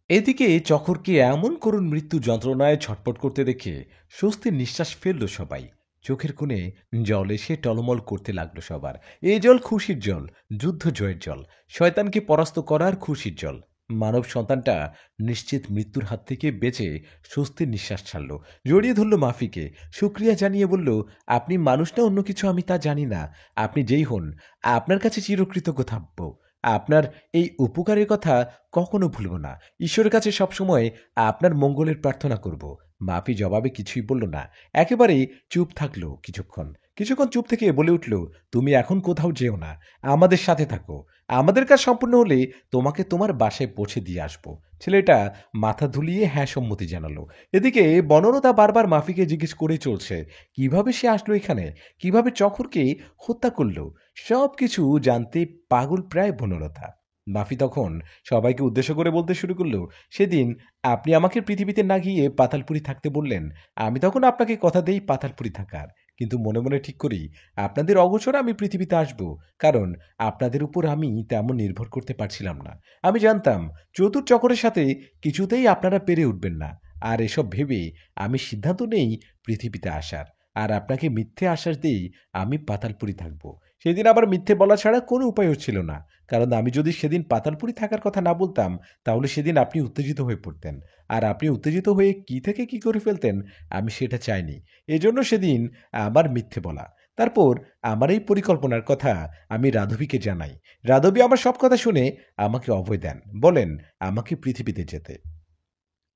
এদিকে চকরকে এমন করুণ মৃত্যু যন্ত্রণায় ছটপট করতে দেখে স্বস্তির নিঃশ্বাস ফেলল সবাই। চোখের কোণে জল এসে টলমল করতে লাগলো সবার। এই জল খুশির জল, যুদ্ধ জয়ের জল, শয়তানকে পরাস্ত করার খুশির জল। মানব সন্তানটা নিশ্চিত মৃত্যুর হাত থেকে বেঁচে স্বস্তির নিঃশ্বাস ছাড়ল। জড়িয়ে ধরল মাফিকে। শুক্রিয়া জানিয়ে বলল, আপনি মানুষ না অন্য কিছু আমি তা জানি না। আপনি যেই হন, আপনার কাছে চিরকৃতজ্ঞ থাকব। আপনার এই উপকারের কথা কখনো ভুলব না। ঈশ্বরের কাছে সবসময় আপনার মঙ্গলের প্রার্থনা করব। মাফি জবাবে কিছুই বলল না। একেবারে চুপ থাকলো কিছুক্ষণ। কিছুক্ষণ চুপ থেকে বলে উঠল, তুমি এখন কোথাও যেও না। আমাদের সাথে থাকো। আমাদের কাজ সম্পূর্ণ হলে তোমাকে তোমার বাসায় পৌঁছে দিয়ে আসবো। ছেলেটা মাথা ধুলিয়ে হ্যাঁ সম্মতি জানালো। এদিকে বনলতা বারবার মাফিকে জিজ্ঞেস করে চলছে, কিভাবে সে আসলো এখানে? কিভাবে চকরকে হত্যা করলো? সবকিছু জানতে পাগল প্রায় বনলতা। মাফি তখন সবাইকে উদ্দেশ্য করে বলতে শুরু করলো, সেদিন আপনি আমাকে পৃথিবীতে না গিয়ে পাতালপুরি থাকতে বললেন। আমি তখন আপনাকে কথা দেই পাতালপুরি থাকার। কিন্তু মনে মনে ঠিক করি আপনাদের অগোচরে আমি পৃথিবীতে আসব। কারণ আপনাদের উপর আমি তেমন নির্ভর করতে পারছিলাম না। আমি জানতাম চতুর চকরের সাথে কিছুতেই আপনারা পেরে উঠবেন না। আর এসব ভেবে আমি সিদ্ধান্ত নেই পৃথিবীতে আসার। আর আপনাকে মিথ্যে আশ্বাস দিই আমি পাতালপুরি থাকব। সেদিন আবার মিথ্যে বলা ছাড়া কোনো উপায়ও ছিল না। কারণ আমি যদি সেদিন পাতালপুরি থাকার কথা না বলতাম, তাহলে সেদিন আপনি উত্তেজিত হয়ে পড়তেন। আর আপনি উত্তেজিত হয়ে কি থেকে কি করে ফেলতেন আমি সেটা চাইনি। এজন্য সেদিন আমার মিথ্যে বলা। তারপর আমার এই পরিকল্পনার কথা আমি রাঘবীকে জানাই। রাঘবী আমার সব কথা শুনে আমাকে অভয় দেন। বলেন আমাকে পৃথিবীতে যেতে।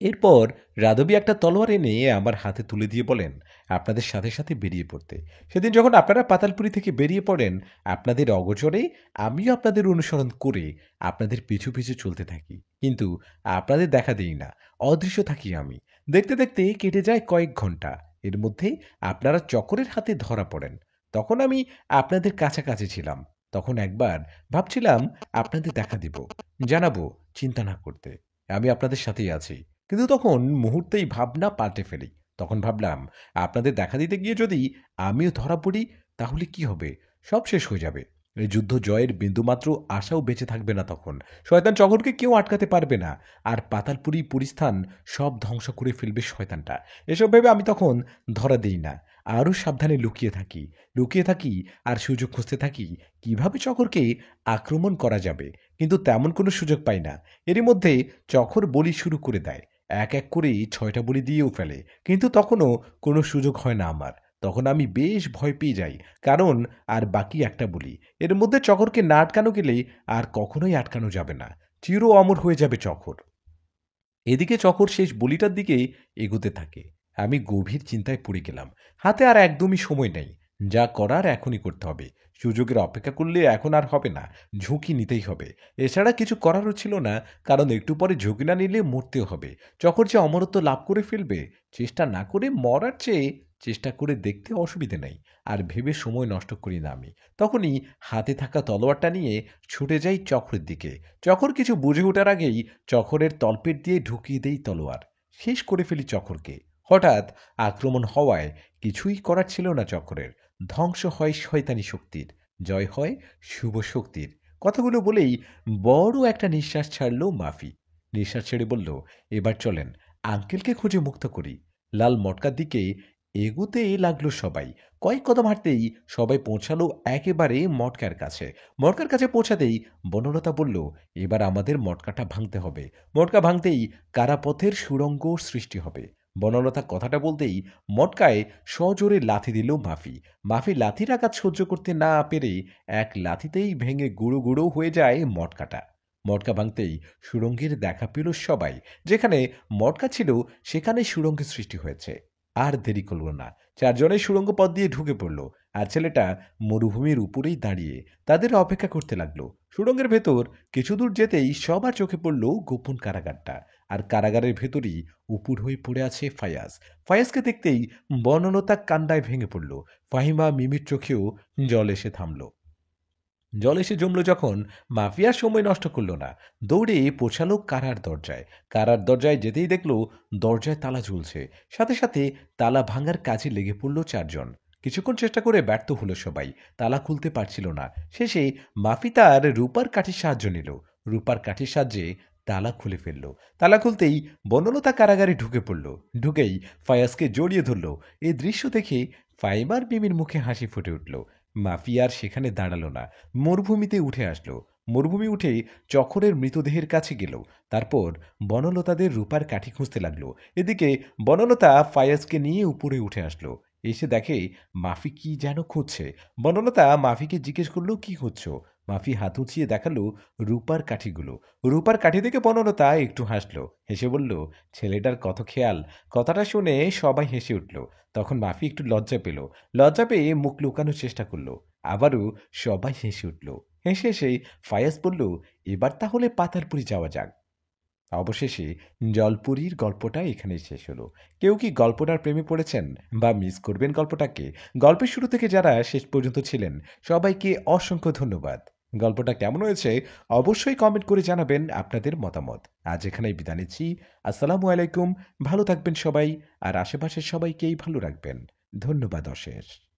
এরপর রাধবী একটা তলোয়ার এনে আমার হাতে তুলে দিয়ে বলেন, আপনাদের সাথে সাথে বেরিয়ে পড়তে। সেদিন যখন আপনারা পাতালপুরি থেকে বেরিয়ে পড়েন, আপনাদের অগোচরে আমিও আপনাদের অনুসরণ করে আপনাদের পিছু পিছু চলতে থাকি। কিন্তু আপনাদের দেখা দেই না, অদৃশ্য থাকি আমি। দেখতে দেখতে কেটে যায় কয়েক ঘন্টা। এর মধ্যে আপনারা চকরের হাতে ধরা পড়েন। তখন আমি আপনাদের কাছাকাছি ছিলাম। তখন একবার ভাবছিলাম আপনাদের দেখা দিব, জানাবো, চিন্তা না করতে, আমি আপনাদের সাথেই আছি। কিন্তু তখন মুহূর্তেই ভাবনা পাল্টে ফেলি। তখন ভাবলাম, আপনাদের দেখা দিতে গিয়ে যদি আমিও ধরা পড়ি, তাহলে কি হবে? সব শেষ হয়ে যাবে। এই যুদ্ধ জয়ের বিন্দুমাত্র আশাও বেঁচে থাকবে না তখন। শয়তান চকরকে কেউ আটকাতে পারবে না। আর পাতালপুরি পরিস্থান সব ধ্বংস করে ফেলবে শয়তানটা। এসব ভেবে আমি তখন ধরা দেই না। আরও সাবধানে লুকিয়ে থাকি। লুকিয়ে থাকি আর সুযোগ খুঁজতে থাকি কিভাবে চকরকে আক্রমণ করা যাবে। কিন্তু তেমন কোনো সুযোগ পাই না। এরই মধ্যে চকর বলি শুরু করে দেয়। এক এক করে ৬টা বলি দিয়েও ফেলে। কিন্তু তখনও কোনো সুযোগ হয় না আমার। তখন আমি বেশ ভয় পেয়ে যাই। কারণ আর বাকি একটা বলি। এর মধ্যে চকরকে না আটকানো গেলে আর কখনোই আটকানো যাবে না। চির অমর হয়ে যাবে চকর। এদিকে চকর শেষ বলিটার দিকে এগোতে থাকে। আমি গভীর চিন্তায় পড়ে গেলাম। হাতে আর একদমই সময় নেই। যা করার এখনই করতে হবে। সুযোগের অপেক্ষা করলে এখন আর হবে না। ঝুঁকি নিতেই হবে। এছাড়া কিছু করারও ছিল না, কারণ একটু পরে ঝুঁকি না নিলে মরতেও হবে। চকর যে অমরত্ব লাভ করে ফেলবে, চেষ্টা না করে মরার চেয়ে চেষ্টা করে দেখতে অসুবিধে নেই। আর ভেবে সময় নষ্ট করি না আমি। তখনই হাতে থাকা তলোয়ারটা নিয়ে ছুটে যাই চক্রের দিকে। চকর কিছু বুঝে ওঠার আগেই চকরের তলপেট দিয়ে ঢুকিয়ে দেই তলোয়ার। শেষ করে ফেলি চকরকে। হঠাৎ আক্রমণ হওয়ায় কিছুই করার ছিল না চকরের। ধ্বংস হয় শয়তানি শক্তির, জয় হয় শুভ শক্তির। কথাগুলো বলেই বড় একটা নিঃশ্বাস ছাড়ল মাফি। নিঃশ্বাস ছেড়ে বলল, এবার চলেন, আঙ্কেলকে খুঁজে মুক্ত করি। লাল মটকার দিকে এগুতে লাগলো সবাই। কয়েক কদম হাঁটতেই সবাই পৌঁছালো একেবারে মটকার কাছে। মটকার কাছে পৌঁছাতেই বনলতা বলল, এবার আমাদের মটকাটা ভাঙতে হবে। মটকা ভাঙতেই কারাপথের সুড়ঙ্গ সৃষ্টি হবে। বনলতা কথাটা বলতেই মটকায় সজোরে লাথি দিল মাফি। মাফি লাথির আঘাত সহ্য করতে না পেরে এক লাথিতেই ভেঙে গুঁড়ো গুঁড়ো হয়ে যায় মটকাটা। মটকা ভাঙতেই সুড়ঙ্গের দেখা পেল সবাই। যেখানে মটকা ছিল সেখানে সুড়ঙ্গের সৃষ্টি হয়েছে। আর দেরি করল না। চারজনের সুড়ঙ্গ পথ দিয়ে ঢুকে পড়ল। আর ছেলেটা মরুভূমির উপরেই দাঁড়িয়ে তাদের অপেক্ষা করতে লাগলো। সুড়ঙ্গের ভেতর কিছু দূর যেতেই সবার চোখে পড়ল গোপন কারাগারটা। আর কারাগারের ভেতরই উপুড় হয়ে পড়ে আছে ফায়াজ। ফায়াজকে দেখতেই বনলতা কান্দায় ভেঙে পড়ল। ফাহিমা মিমির চোখেও জল এসে থামল। জল এসে জমল যখন, মাফিয়া সময় নষ্ট করল না। দৌড়ে পৌঁছালো কারার দরজায়। কারার দরজায় যেতেই দেখলো দরজায় তালা ঝুলছে। সাথে সাথে তালা ভাঙার কাজে লেগে পড়ল চারজন। কিছুক্ষণ চেষ্টা করে ব্যর্থ হলো সবাই। তালা খুলতে পারছিল না। শেষে মাফি তার রূপার কাঠির সাহায্য নিল। রূপার কাঠির সাহায্যে তালা খুলে ফেলল। তালা খুলতেই বনলতা কারাগারে ঢুকে পড়ল। ঢুকেই ফায়াজকে জড়িয়ে ধরল। এই দৃশ্য দেখে ফাইমার মিমির মুখে হাসি ফুটে উঠল। মাফি আর সেখানে দাঁড়ালো না। মরুভূমিতে উঠে আসলো। মরুভূমি উঠে চকরের মৃতদেহের কাছে গেল। তারপর বনলতাদের রূপার কাঠি খুঁজতে লাগলো। এদিকে বনলতা ফায়াজকে নিয়ে উপরে উঠে আসলো। এসে দেখে মাফি কি যেন খুঁজছে। বনলতা মাফিকে জিজ্ঞেস করলো, কি খুঁজছো? মাফি হাত উঁচিয়ে দেখালো রূপার কাঠিগুলো। রূপার কাঠি দেখে বনলতা একটু হাসলো। হেসে বলল, ছেলেটার কত খেয়াল। কথাটা শুনে সবাই হেসে উঠল। তখন মাফি একটু লজ্জা পেল। লজ্জা পেয়ে মুখ লুকানোর চেষ্টা করলো। আবারও সবাই হেসে উঠল। হেসে হেসে ফায়াজ বলল, এবার তাহলে পাতালপুরি যাওয়া যাক। অবশেষে জলপুরীর গল্পটা এখানেই শেষ হলো। কেউ কি গল্পটার প্রেমে পড়েছেন বা মিস করবেন গল্পটাকে? গল্পের শুরু থেকে যারা শেষ পর্যন্ত ছিলেন সবাইকে অসংখ্য ধন্যবাদ। গল্পটা কেমন হয়েছে অবশ্যই কমেন্ট করে জানাবেন আপনাদের মতামত। আজ এখানেই বিদায় নিচ্ছি। আসসালামু আলাইকুম। ভালো থাকবেন সবাই, আর আশেপাশের সবাইকেই ভালো রাখবেন। ধন্যবাদ অশেষ।